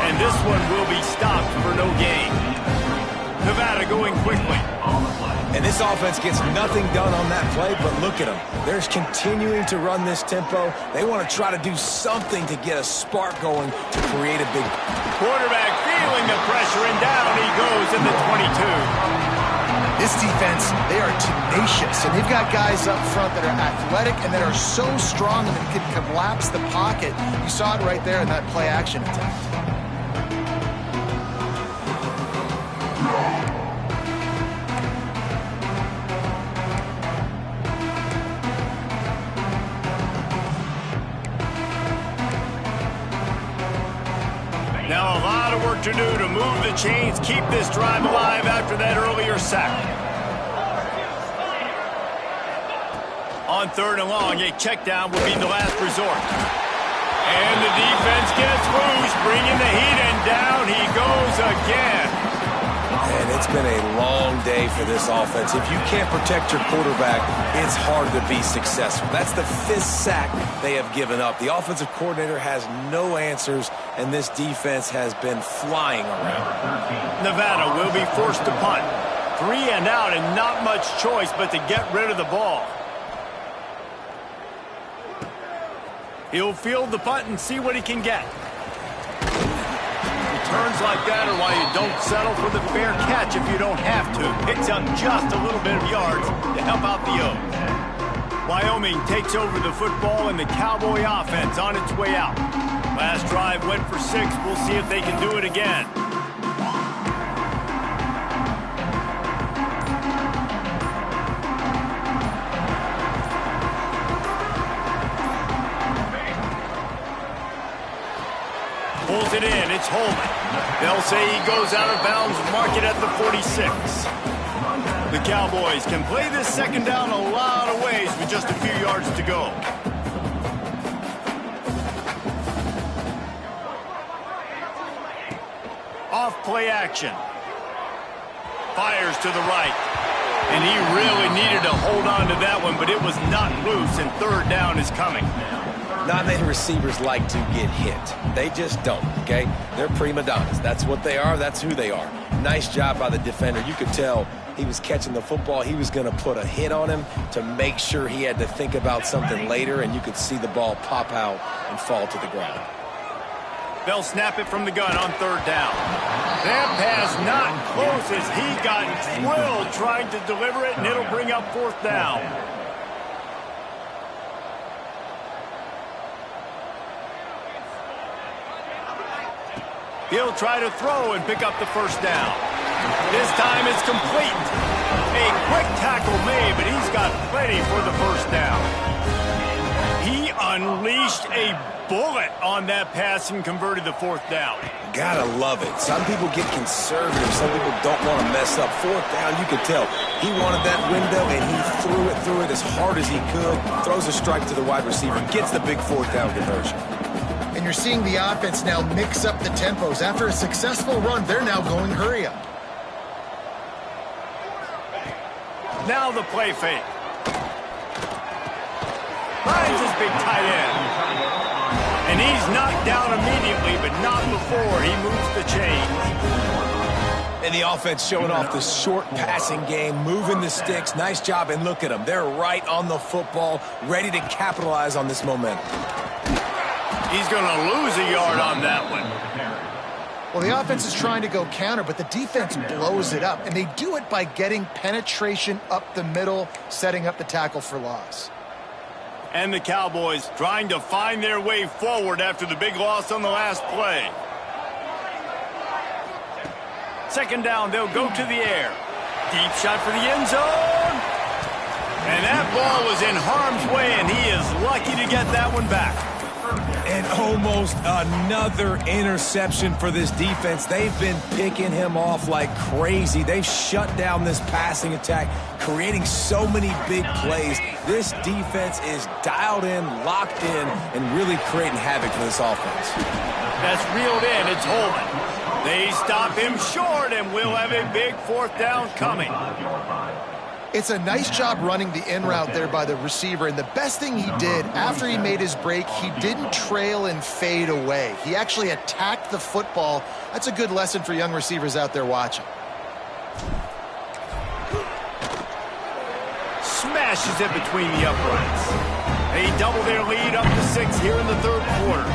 And this one will be stopped for no gain. Nevada going quickly. And this offense gets nothing done on that play, but look at them. They're continuing to run this tempo. They want to try to do something to get a spark going to create a big... Quarterback feeling the pressure, and down he goes in the 22. This defense, they are tenacious, and they've got guys up front that are athletic and that are so strong that they can collapse the pocket. You saw it right there in that play-action attempt. Now a lot of work to do to move the chains, keep this drive alive after that earlier sack. On 3rd and long, a check down will be the last resort. And the defense gets loose, bringing the heat, and down he goes again. And it's been a long day for this offense. If you can't protect your quarterback, it's hard to be successful. That's the 5th sack they have given up. The offensive coordinator has no answers, and this defense has been flying around. Nevada will be forced to punt. 3 and out, and not much choice but to get rid of the ball. He'll field the punt and see what he can get. Returns like that are why you don't settle for the fair catch if you don't have to. Picks up just a little bit of yards to help out the O's. Wyoming takes over the football and the Cowboy offense on its way out. Last drive went for 6. We'll see if they can do it again. it's Holman. They'll say he goes out of bounds, mark it at the 46. The Cowboys can play this second down a lot of ways with just a few yards to go. Off play action. Fires to the right. And he really needed to hold on to that one, but it was not loose, and third down is coming. Not many receivers like to get hit. They just don't, okay? They're prima donnas. That's what they are. That's who they are. Nice job by the defender. You could tell he was catching the football. He was going to put a hit on him to make sure he had to think about something later, and you could see the ball pop out and fall to the ground. They'll snap it from the gun on third down. That pass not close as he got drilled trying to deliver it, and it'll bring up fourth down. He'll try to throw and pick up the first down. This time it's complete. A quick tackle made, but he's got plenty for the first down. He unleashed a bullet on that pass and converted the fourth down. Gotta love it. Some people get conservative. Some people don't want to mess up. Fourth down, you could tell. He wanted that window, and he threw it as hard as he could. Throws a strike to the wide receiver. Gets the big fourth down conversion. And you're seeing the offense now mix up the tempos. After a successful run, they're now going hurry up. Now the play fake. Finds his big tight end. And he's knocked down immediately, but not before he moves the chains. And the offense showing off the short passing game, moving the sticks. Nice job, and look at them. They're right on the football, ready to capitalize on this momentum. He's going to lose a yard on that one. Well, the offense is trying to go counter, but the defense blows it up, and they do it by getting penetration up the middle, setting up the tackle for loss. And the Cowboys trying to find their way forward after the big loss on the last play. Second down, they'll go to the air. Deep shot for the end zone. And that ball was in harm's way, and he is lucky to get that one back. And almost another interception for this defense. They've been picking him off like crazy. They've shut down this passing attack, creating so many big plays. This defense is dialed in, locked in, and really creating havoc for this offense. That's reeled in. It's Holman. They stop him short, and we'll have a big fourth down coming. It's a nice job running the in route there by the receiver, and the best thing he did after he made his break, he didn't trail and fade away. He actually attacked the football. That's a good lesson for young receivers out there watching. Smashes it between the uprights. They double their lead up to 6 here in the third quarter.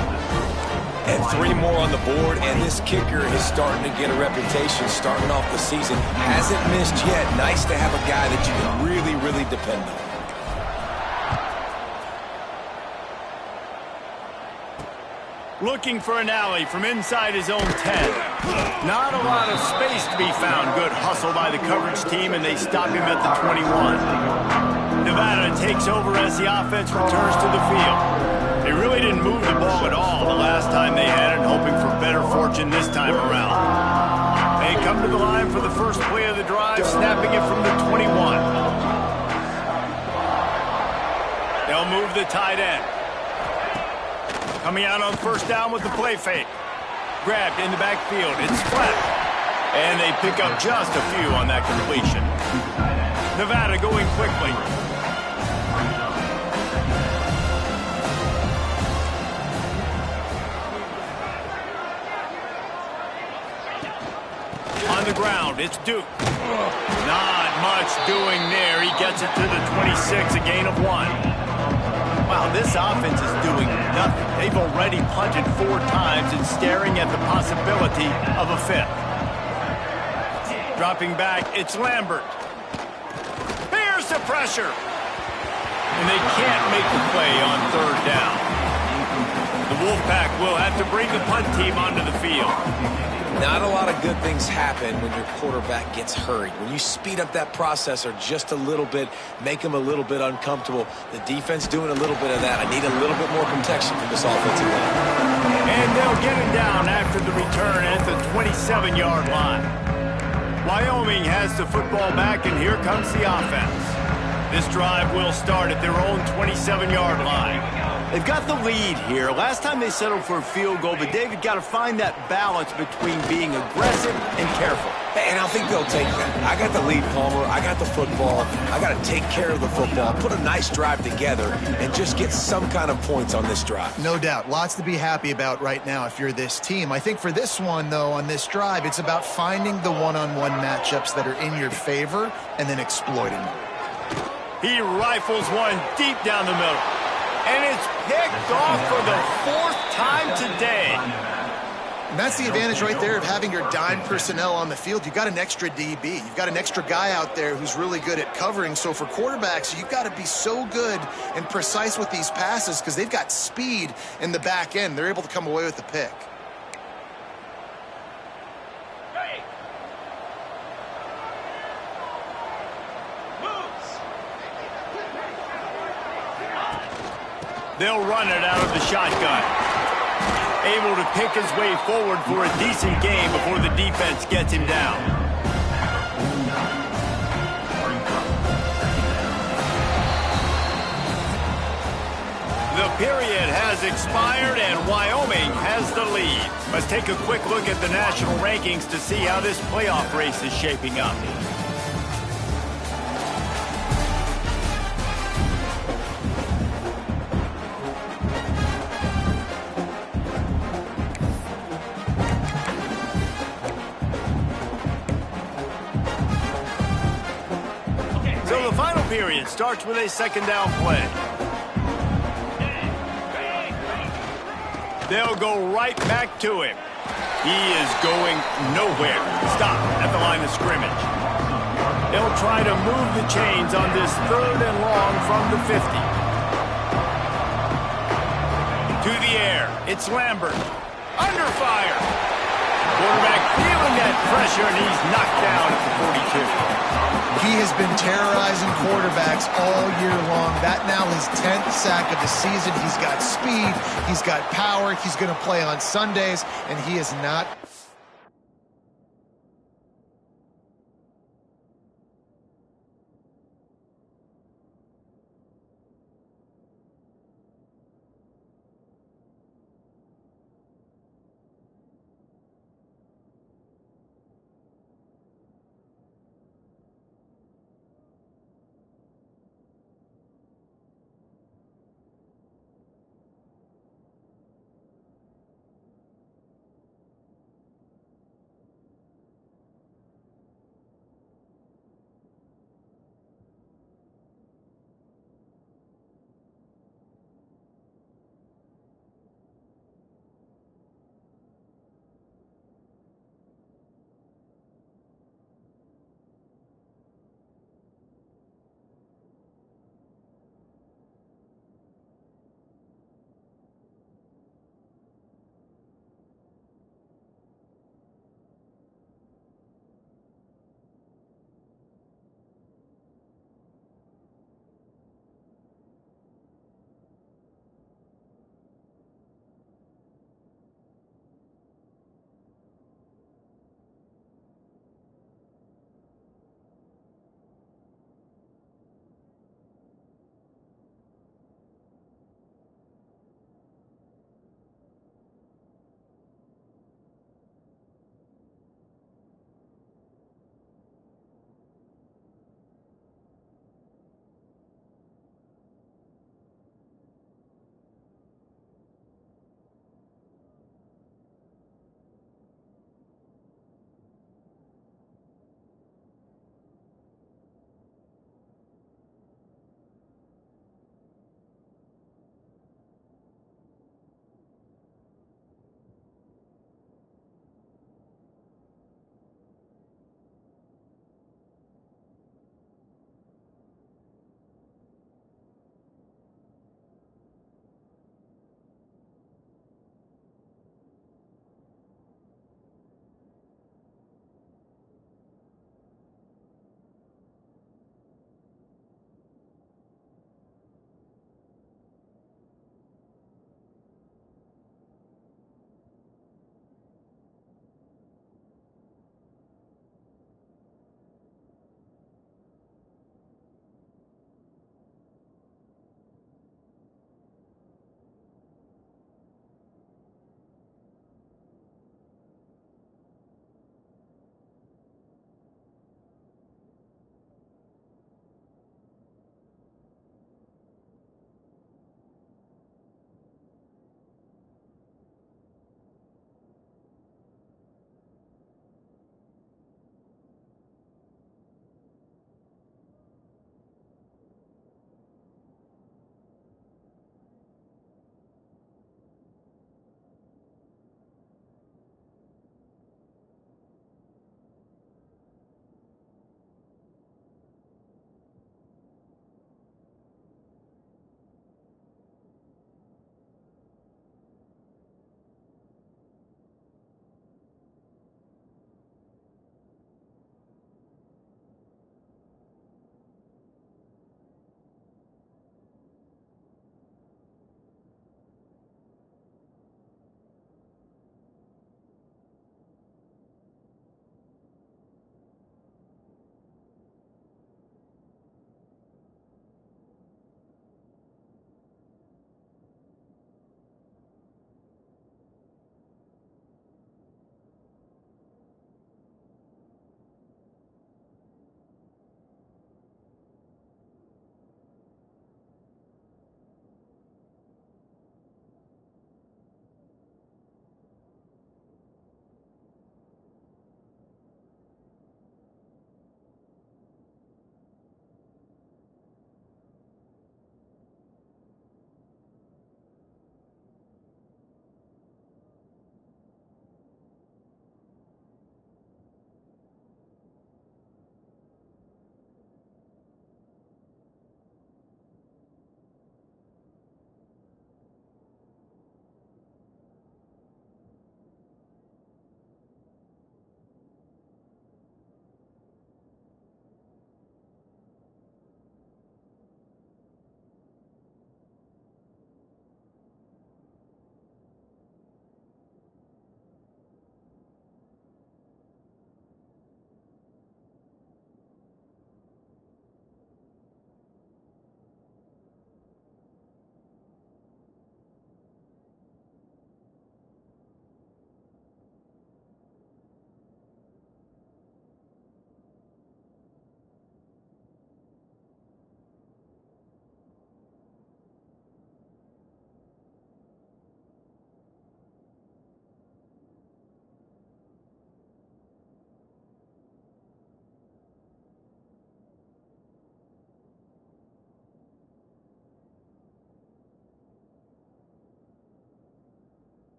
And 3 more on the board, and this kicker is starting to get a reputation starting off the season. Hasn't missed yet. Nice to have a guy that you can really, really depend on. Looking for an alley from inside his own 10. Not a lot of space to be found. Good hustle by the coverage team, and they stop him at the 21. Nevada takes over as the offense returns to the field. They really didn't move the ball at all the last time they had it, hoping for better fortune this time around. They come to the line for the first play of the drive, snapping it from the 21. They'll move the tight end. Coming out on first down with the play fake. Grabbed in the backfield. It's flat. And they pick up just a few on that completion. Nevada going quickly. On the ground, it's Duke. Not much doing there. He gets it to the 26, a gain of 1. Wow, this offense is doing nothing. They've already punted 4 times and staring at the possibility of a 5th. Dropping back, it's Lambert. Here's the pressure. And they can't make the play on third down. The Wolfpack will have to bring the punt team onto the field. Not a lot of good things happen when your quarterback gets hurried. When you speed up that processor just a little bit, make him a little bit uncomfortable. The defense doing a little bit of that. I need a little bit more protection from this offensive line. And they'll get him down after the return at the 27-yard line. Wyoming has the football back, and here comes the offense. This drive will start at their own 27-yard line. They've got the lead here. Last time they settled for a field goal, but they've got to find that balance between being aggressive and careful. And I think they'll take that. I got the lead, Palmer. I got the football. I got to take care of the football, put a nice drive together, and just get some kind of points on this drive. No doubt. Lots to be happy about right now if you're this team. I think for this one, though, on this drive, it's about finding the one-on-one matchups that are in your favor and then exploiting them. He rifles one deep down the middle. And it's picked off for the 4th time today. And that's the advantage right there of having your dime personnel on the field. You've got an extra DB. You've got an extra guy out there who's really good at covering. So for quarterbacks, you've got to be so good and precise with these passes because they've got speed in the back end. They're able to come away with the pick. They'll run it out of the shotgun. Able to pick his way forward for a decent game before the defense gets him down. The period has expired and Wyoming has the lead. Let's take a quick look at the national rankings to see how this playoff race is shaping up. So the final period starts with a second down play. They'll go right back to him. He is going nowhere. Stop at the line of scrimmage. They'll try to move the chains on this 3rd and long from the 50. To the air. It's Lambert. Under fire. Quarterback feeling that pressure, and he's knocked down at the 42. He has been terrorizing quarterbacks all year long. That now his 10th sack of the season. He's got speed. He's got power. He's going to play on Sundays, and he is not...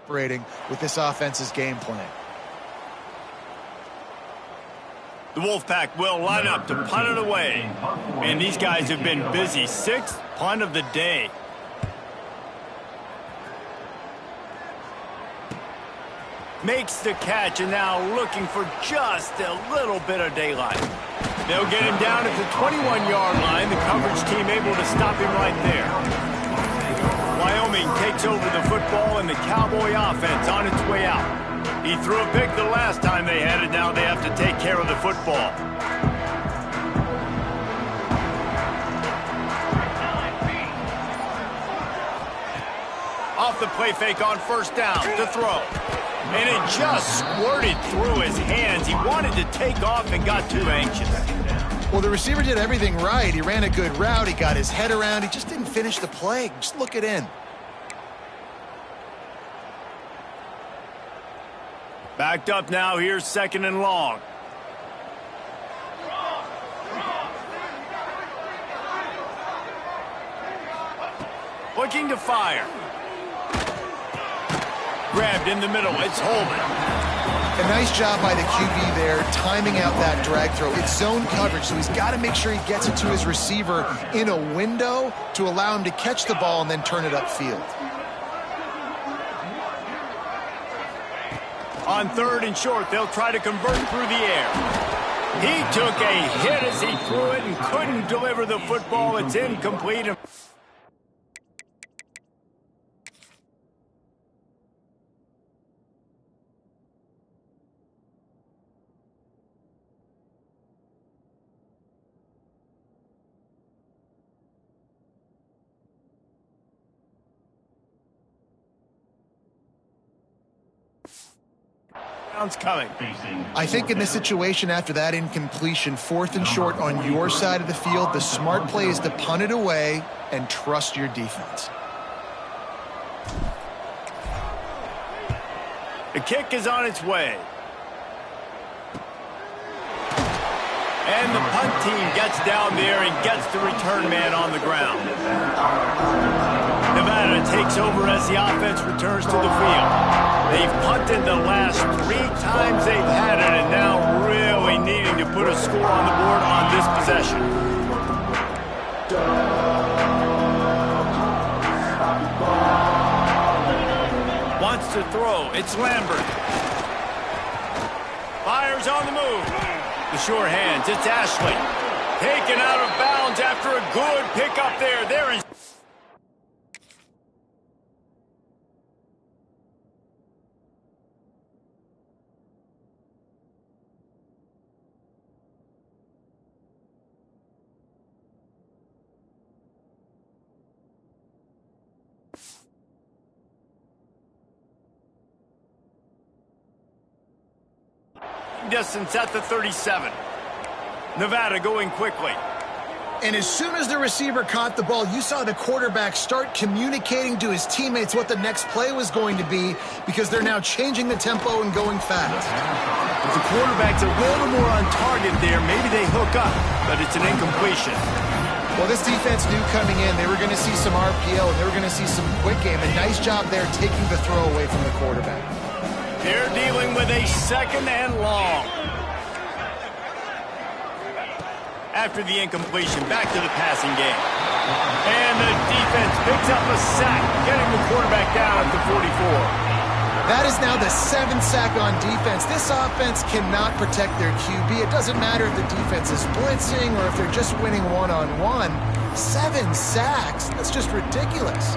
operating with this offense's game plan. The Wolfpack will line up to punt it away. Man, these guys have been busy. 6th punt of the day. Makes the catch and now looking for just a little bit of daylight. They'll get him down at the 21-yard line. The coverage team able to stop him right there. Wyoming takes over the football and the Cowboy offense on its way out. He threw a pick the last time they had it. Now they have to take care of the football. Off the play fake on first down to throw. And it just squirted through his hands. He wanted to take off and got too anxious. Well, the receiver did everything right. He ran a good route. He got his head around. He just didn't finish the play. Just look it in. Backed up now. Here's 2nd and long. Looking to fire. Grabbed in the middle. It's Holman. A nice job by the QB there, timing out that drag throw. It's zone coverage, so he's got to make sure he gets it to his receiver in a window to allow him to catch the ball and then turn it upfield. On 3rd and short, they'll try to convert through the air. He took a hit as he threw it and couldn't deliver the football. It's incomplete. Coming. I think in this situation after that incompletion, 4th and short on your side of the field, the smart play is to punt it away and trust your defense. The kick is on its way. And the punt team gets down there and gets the return man on the ground. Nevada takes over as the offense returns to the field. They've punted the last 3 times they've had it, and now really needing to put a score on the board on this possession. Wants to throw. It's Lambert. Fires on the move. The sure hands. It's Ashley. Taken out of bounds after a good pickup there. There is. Distance at the 37. Nevada going quickly. And as soon as the receiver caught the ball, you saw the quarterback start communicating to his teammates what the next play was going to be, because they're now changing the tempo and going fast. If the quarterback's a little more on target there, maybe they hook up, but it's an incompletion. Well, this defense knew coming in they were going to see some RPO and they were going to see some quick game. A nice job there taking the throw away from the quarterback. They're dealing with a 2nd and long. After the incompletion, back to the passing game. And the defense picks up a sack, getting the quarterback down at the 44. That is now the 7th sack on defense. This offense cannot protect their QB. It doesn't matter if the defense is blitzing or if they're just winning one-on-one. 7 sacks? That's just ridiculous.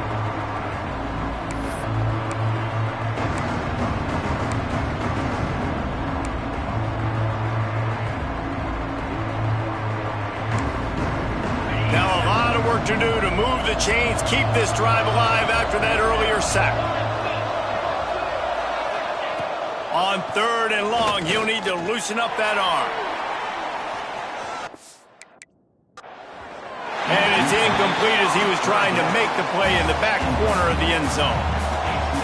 To do to move the chains, keep this drive alive after that earlier sack. On 3rd and long, he'll need to loosen up that arm. And it's incomplete as he was trying to make the play in the back corner of the end zone.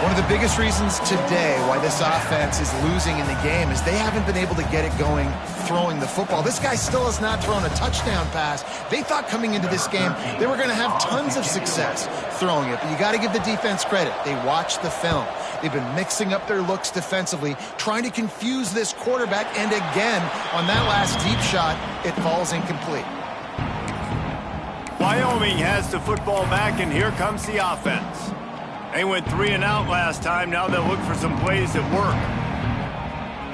One of the biggest reasons today why this offense is losing in the game is they haven't been able to get it going throwing the football. This guy still has not thrown a touchdown pass. They thought coming into this game they were going to have tons of success throwing it, but you got to give the defense credit. They watched the film. They've been mixing up their looks defensively, trying to confuse this quarterback, and again, on that last deep shot, it falls incomplete. Wyoming has the football back, and here comes the offense. They went 3 and out last time. Now they'll look for some plays that work.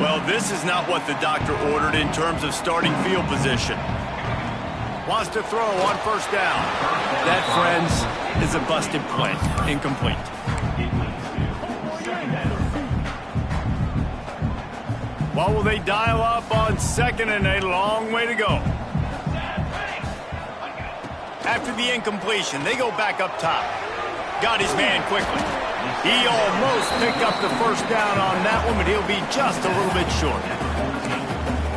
Well, this is not what the doctor ordered in terms of starting field position. Wants to throw on first down. That, friends, is a busted play. Incomplete. What will they dial up on second and a long way to go? After the incompletion, they go back up top. Got his man quickly. He almost picked up the first down on that one, but he'll be just a little bit short.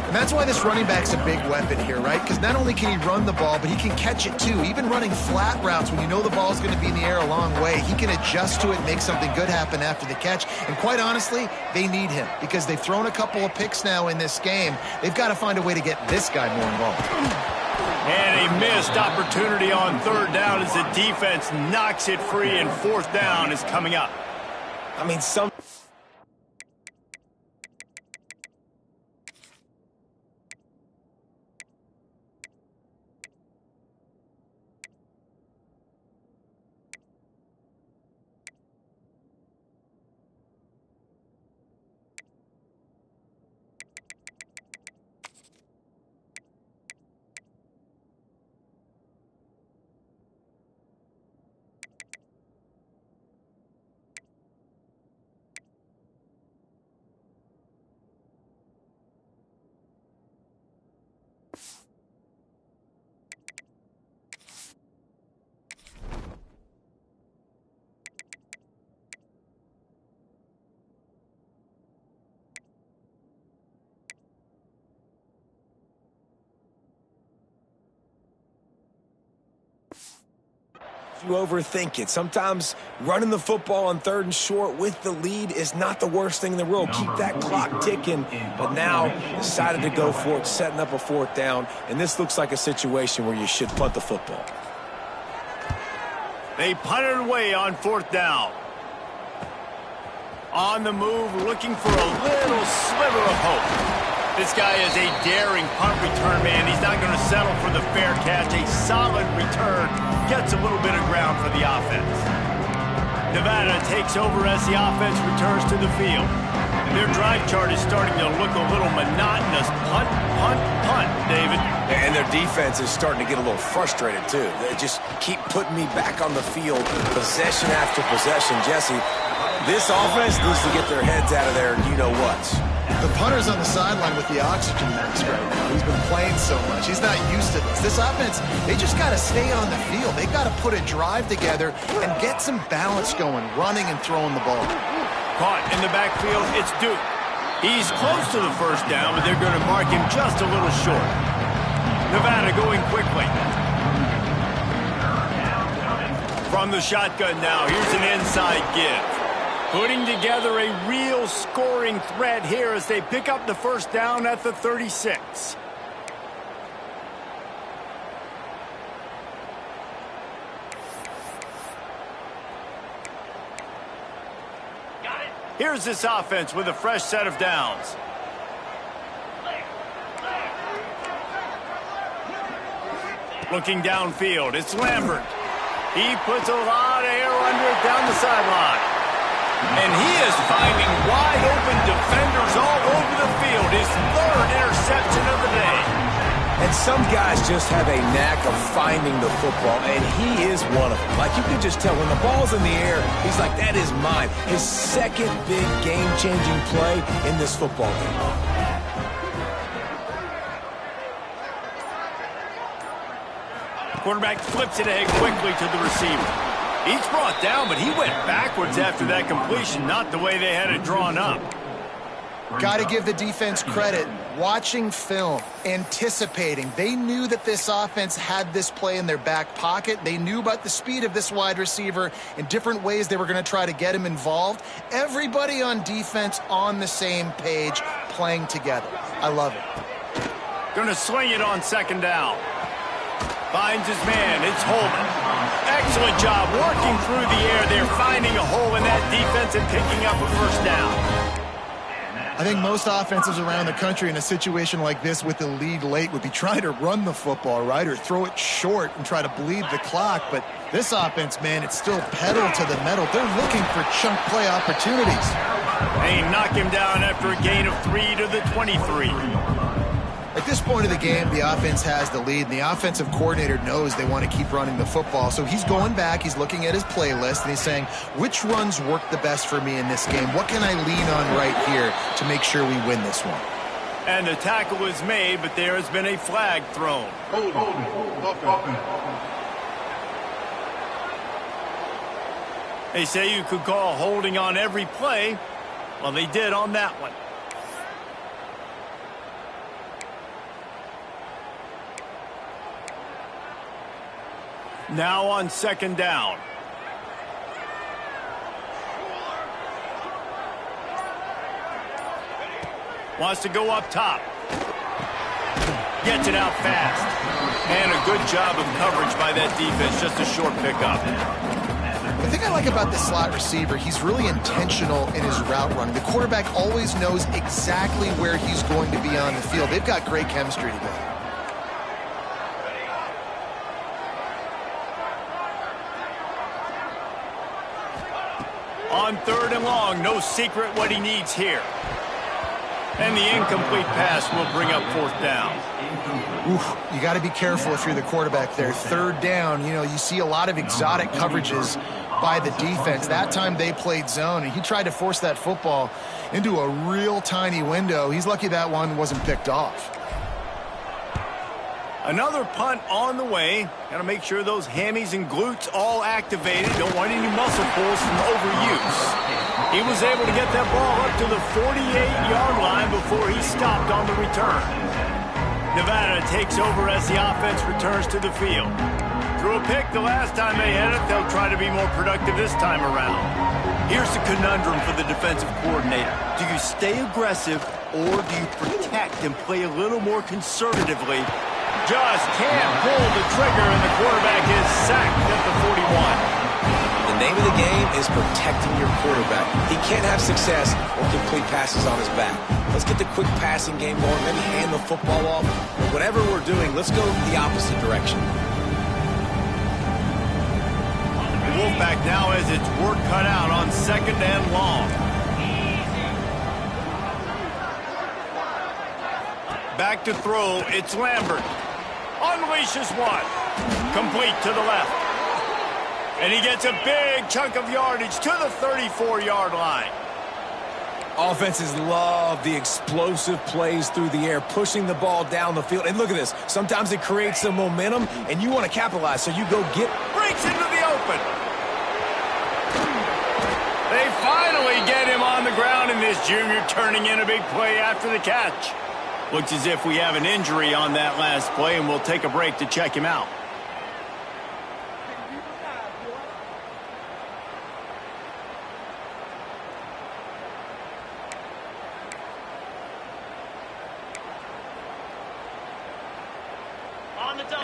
And that's why this running back's a big weapon here, right? Because not only can he run the ball, but he can catch it too. Even running flat routes when you know the ball's going to be in the air a long way, he can adjust to it and make something good happen after the catch. And quite honestly, they need him because they've thrown a couple of picks now in this game. They've got to find a way to get this guy more involved. And a missed opportunity on third down as the defense knocks it free, and fourth down is coming up. I mean, you overthink it. Sometimes running the football on third and short with the lead is not the worst thing in the world. Keep that clock ticking. But now decided to go for it, setting up a fourth down. And this looks like a situation where you should punt the football. They punted away on fourth down. On the move, looking for a little sliver of hope. This guy is a daring punt return man. He's not going to settle for the fair catch. A solid return gets a little bit of ground for the offense. Nevada takes over as the offense returns to the field. And their drive chart is starting to look a little monotonous. Punt, punt, punt, David. And their defense is starting to get a little frustrated, too. They just keep putting me back on the field, possession after possession. Jesse, this offense needs to get their heads out of there, you-know-whats. The punter's on the sideline with the oxygen mask right now. He's been playing so much. He's not used to this. This offense, they just got to stay on the field. They got to put a drive together and get some balance going, running and throwing the ball. Caught in the backfield, it's Duke. He's close to the first down, but they're going to mark him just a little short. Nevada going quickly. From the shotgun now, here's an inside give. Putting together a real scoring threat here as they pick up the first down at the 36. Here's this offense with a fresh set of downs. Looking downfield, it's Lambert. He puts a lot of air under it down the sideline. And he is finding wide-open defenders all over the field. His third interception of the day. And some guys just have a knack of finding the football, and he is one of them. Like, you can just tell when the ball's in the air, he's like, that is mine. His second big game-changing play in this football game. Quarterback flips it ahead quickly to the receiver. He's brought down, but he went backwards after that completion, not the way they had it drawn up. Got to give the defense credit. Watching film, anticipating. They knew that this offense had this play in their back pocket. They knew about the speed of this wide receiver and different ways they were going to try to get him involved. Everybody on defense on the same page, playing together. I love it. Going to swing it on second down. Finds his man. It's Holman. Excellent job working through the air there, finding a hole in that defense and picking up a first down. I think most offenses around the country in a situation like this with the lead late would be trying to run the football, right, or throw it short and try to bleed the clock. But this offense, man, it's still pedal to the metal. They're looking for chunk play opportunities. They knock him down after a gain of 3 to the 23. At this point of the game, the offense has the lead, and the offensive coordinator knows they want to keep running the football. So he's going back, he's looking at his playlist, and he's saying, which runs work the best for me in this game? What can I lean on right here to make sure we win this one? And the tackle is made, but there has been a flag thrown. They say you could call holding on every play. Well, they did on that one. Now on second down. Wants to go up top. Gets it out fast. And a good job of coverage by that defense. Just a short pickup. The thing I like about this slot receiver, he's really intentional in his route running. The quarterback always knows exactly where he's going to be on the field. They've got great chemistry together. On third and long, no secret what he needs here. And the incomplete pass will bring up fourth down. Oof, you got to be careful if you're the quarterback there. Third down, you know, you see a lot of exotic coverages by the defense. That time they played zone, and he tried to force that football into a real tiny window. He's lucky that one wasn't picked off. Another punt on the way. Got to make sure those hammies and glutes all activated. Don't want any muscle pulls from overuse. He was able to get that ball up to the 48-yard line before he stopped on the return. Nevada takes over as the offense returns to the field. Threw a pick the last time they had it. They'll try to be more productive this time around. Here's the conundrum for the defensive coordinator. Do you stay aggressive or do you protect and play a little more conservatively? Just can't pull the trigger, and the quarterback is sacked at the 41. The name of the game is protecting your quarterback. He can't have success or complete passes on his back. Let's get the quick passing game going, maybe hand the football off. But whatever we're doing, let's go the opposite direction. The Wolfpack now has its work cut out on second and long. Back to throw, it's Lambert. Unleashes one. Complete to the left. And he gets a big chunk of yardage to the 34-yard line. Offenses love the explosive plays through the air, pushing the ball down the field. And look at this. Sometimes it creates some momentum, and you want to capitalize, so you go get... Breaks into the open. They finally get him on the ground, and this junior turning in a big play after the catch. Looks as if we have an injury on that last play, and we'll take a break to check him out.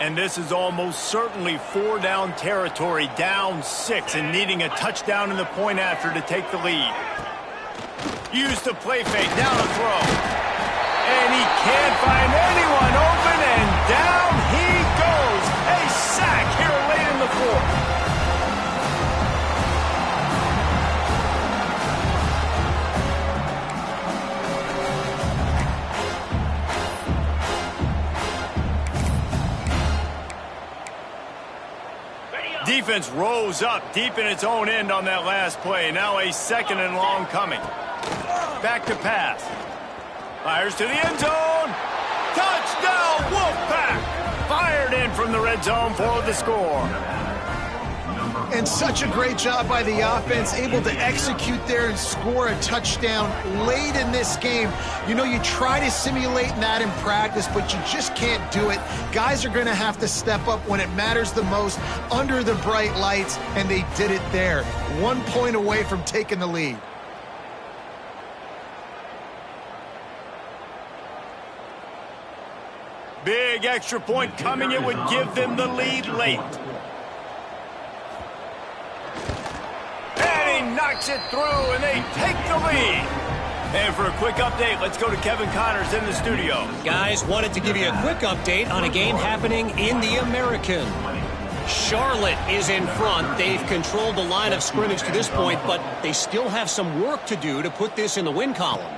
And this is almost certainly four-down territory, down 6, and needing a touchdown in the point after to take the lead. Use the play fake, down a throw. And he can't find anyone open, and down he goes. A sack here late in the fourth. Defense rose up deep in its own end on that last play. Now a second and long coming. Back to pass. Fires to the end zone. Touchdown, Wolfpack! Fired in from the red zone for the score. And such a great job by the offense, able to execute there and score a touchdown late in this game. You know, you try to simulate that in practice, but you just can't do it. Guys are going to have to step up when it matters the most under the bright lights, and they did it there. 1 point away from taking the lead. Big extra point coming. It would give them the lead late. And he knocks it through, and they take the lead. And for a quick update, let's go to Kevin Connors in the studio. Guys, wanted to give you a quick update on a game happening in the American. Charlotte is in front. They've controlled the line of scrimmage to this point, but they still have some work to do to put this in the win column.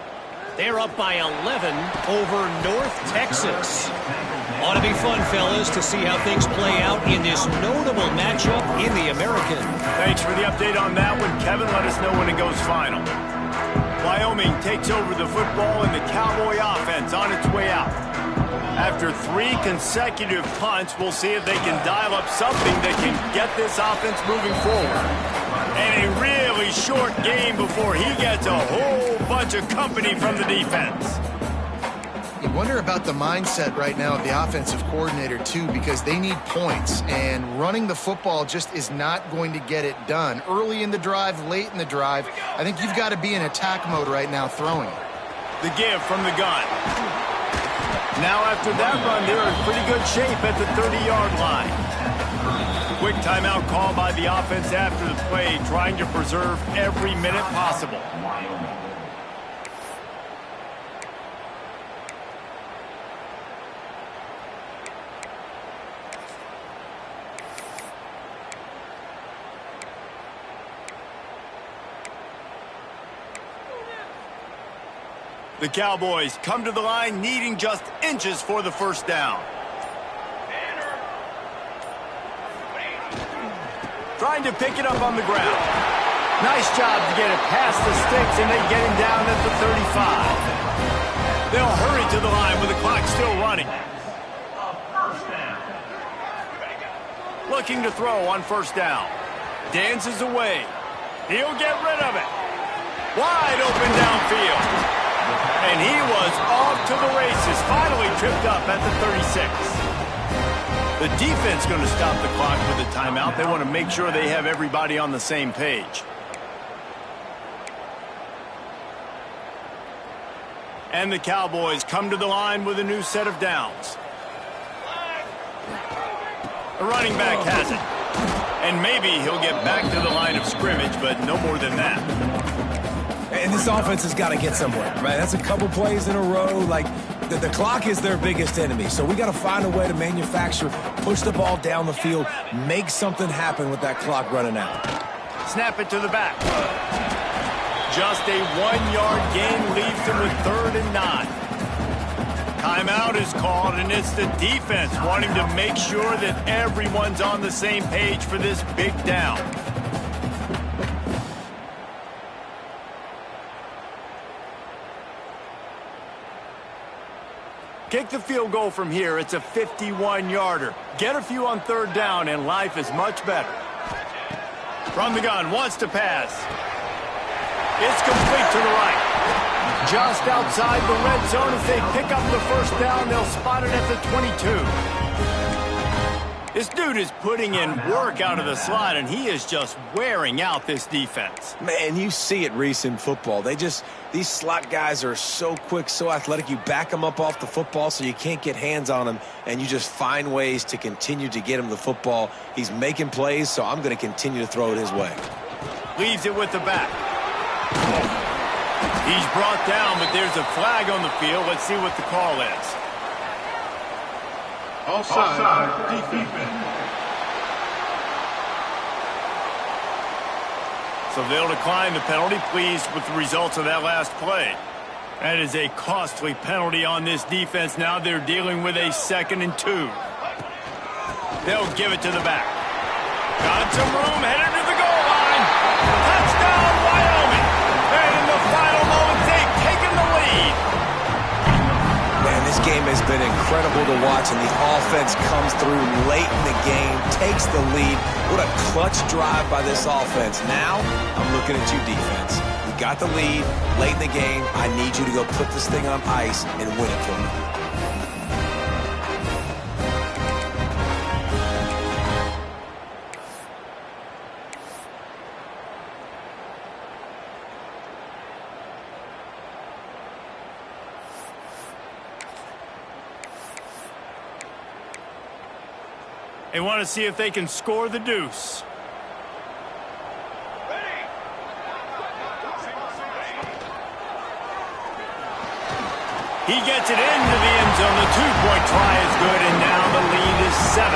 They're up by 11 over North Texas. Ought to be fun, fellas, to see how things play out in this notable matchup in the American. Thanks for the update on that one, Kevin. Let us know when it goes final. Wyoming takes over the football and the Cowboy offense on its way out. After 3 consecutive punts, we'll see if they can dial up something that can get this offense moving forward. And a really short game before he gets a whole bunch of company from the defense. You wonder about the mindset right now of the offensive coordinator, too, because they need points, and running the football just is not going to get it done. Early in the drive, late in the drive, I think you've got to be in attack mode right now throwing. The give from the gun. Now after that run, they're in pretty good shape at the 30-yard line. Quick timeout call by the offense after the play, trying to preserve every minute possible. The Cowboys come to the line needing just inches for the first down. Trying to pick it up on the ground. Nice job to get it past the sticks, and they get him down at the 35. They'll hurry to the line with the clock still running. Looking to throw on first down. Dances away. He'll get rid of it. Wide open downfield. And he was off to the races, finally tripped up at the 36. The defense going to stop the clock with a timeout. They want to make sure they have everybody on the same page. And the Cowboys come to the line with a new set of downs. The running back has it. And maybe he'll get back to the line of scrimmage, but no more than that. And this offense has got to get somewhere, right? That's a couple plays in a row. Like, the clock is their biggest enemy. So we got to find a way to manufacture, push the ball down the field, make something happen with that clock running out. Snap it to the back. Just a 1-yard gain leaves them with 3rd and 9. Timeout is called, and it's the defense wanting to make sure that everyone's on the same page for this big down. Kick the field goal from here. It's a 51-yarder. Get a few on 3rd down, and life is much better. From the gun, wants to pass. It's complete to the right. Just outside the red zone. As they pick up the first down, they'll spot it at the 22. This dude is putting in work out of the slot, and he is just wearing out this defense. Man, you see it, Reese, in football. These slot guys are so quick, so athletic. You back them up off the football so you can't get hands on them, and you just find ways to continue to get him the football. He's making plays, so I'm going to continue to throw it his way. Leaves it with the back. He's brought down, but there's a flag on the field. Let's see what the call is. Offside, defense. So they'll decline the penalty, pleased with the results of that last play. That is a costly penalty on this defense. Now they're dealing with a 2nd and 2. They'll give it to the back. Got some room, headed to the goal line. Touchdown, Wyoming. And in the final moments, they've taken the lead. Man, this game has been incredible to watch. watch, and the offense comes through late in the game, takes the lead. What a clutch drive by this offense. Now, I'm looking at you, defense. You got the lead late in the game. I need you to go put this thing on ice and win it for me. They want to see if they can score the deuce. He gets it into the end zone. The two-point try is good, and now the lead is 7.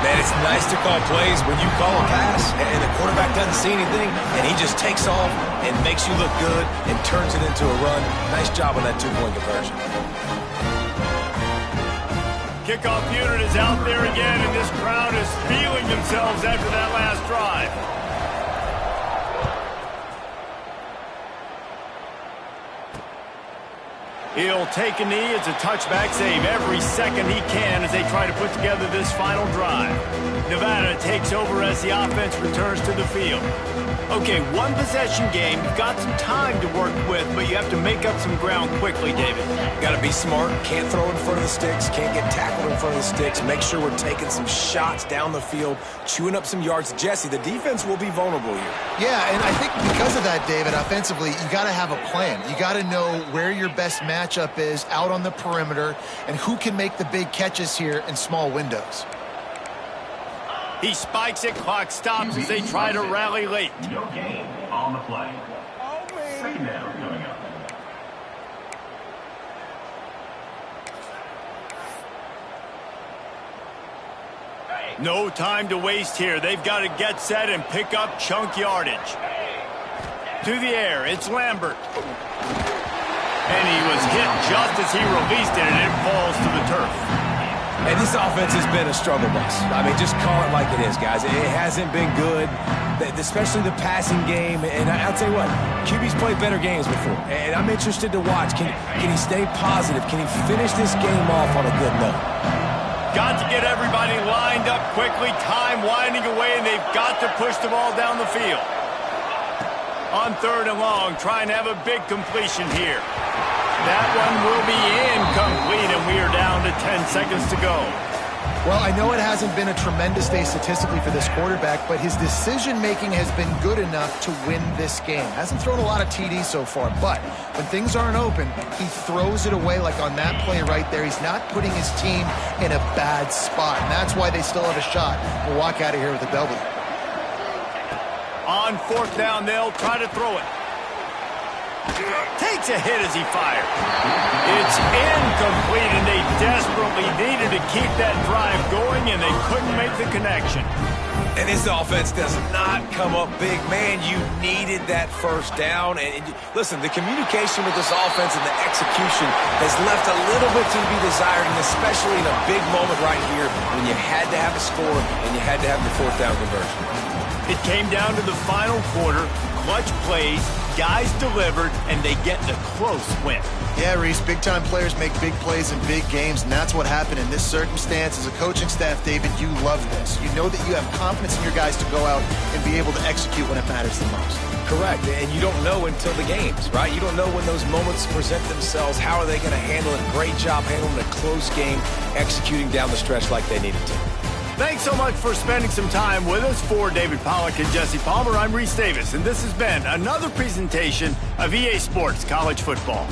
Man, it's nice to call plays when you call a pass, and the quarterback doesn't see anything, and he just takes off and makes you look good and turns it into a run. Nice job on that two-point conversion. Kickoff unit is out there again, and this crowd is feeling themselves after that last drive. He'll take a knee. It's a touchback save every second he can as they try to put together this final drive. Nevada takes over as the offense returns to the field. Okay, one possession game. You've got some time to work with, but you have to make up some ground quickly, David. Got to be smart. Can't throw in front of the sticks. Can't get tackled in front of the sticks. Make sure we're taking some shots down the field, chewing up some yards. Jesse, the defense will be vulnerable here. Yeah, and I think because of that, David, offensively, you got to have a plan. You got to know where your best matchup is out on the perimeter and who can make the big catches here in small windows. He spikes it, clock stops as they try to rally late. No gain on the play. Second down coming up. No time to waste here. They've got to get set and pick up chunk yardage. To the air, it's Lambert. And he was hit just as he released it, and it falls to the turf. And this offense has been a struggle bus. I mean, just call it like it is, guys. It hasn't been good, especially the passing game. And I'll tell you what, QB's played better games before. And I'm interested to watch. Can he stay positive? Can he finish this game off on a good note? Got to get everybody lined up quickly. Time winding away, and they've got to push the ball down the field. On 3rd and long, trying to have a big completion here. That one will be incomplete, and we are down to 10 seconds to go. Well, I know it hasn't been a tremendous day statistically for this quarterback, but his decision-making has been good enough to win this game. Hasn't thrown a lot of TDs so far, but when things aren't open, he throws it away like on that play right there. He's not putting his team in a bad spot, and that's why they still have a shot to walk out of here with a W. On 4th down, they'll try to throw it. Takes a hit as he fired. It's incomplete, and they desperately needed to keep that drive going, and they couldn't make the connection. And this offense does not come up big. Man, you needed that first down. And listen, the communication with this offense and the execution has left a little bit to be desired, and especially in a big moment right here when you had to have a score and you had to have the 4th down conversion. It came down to the final quarter. Clutch plays, guys delivered, and they get the close win. Yeah, Reese, big-time players make big plays in big games, and that's what happened in this circumstance. As a coaching staff, David, you love this. You know that you have confidence in your guys to go out and be able to execute when it matters the most. Correct, and you don't know until the games, right? You don't know when those moments present themselves. How are they going to handle it? Great job handling a close game, executing down the stretch like they needed to. Thanks so much for spending some time with us. For David Pollack and Jesse Palmer, I'm Reese Davis, and this has been another presentation of EA Sports College Football.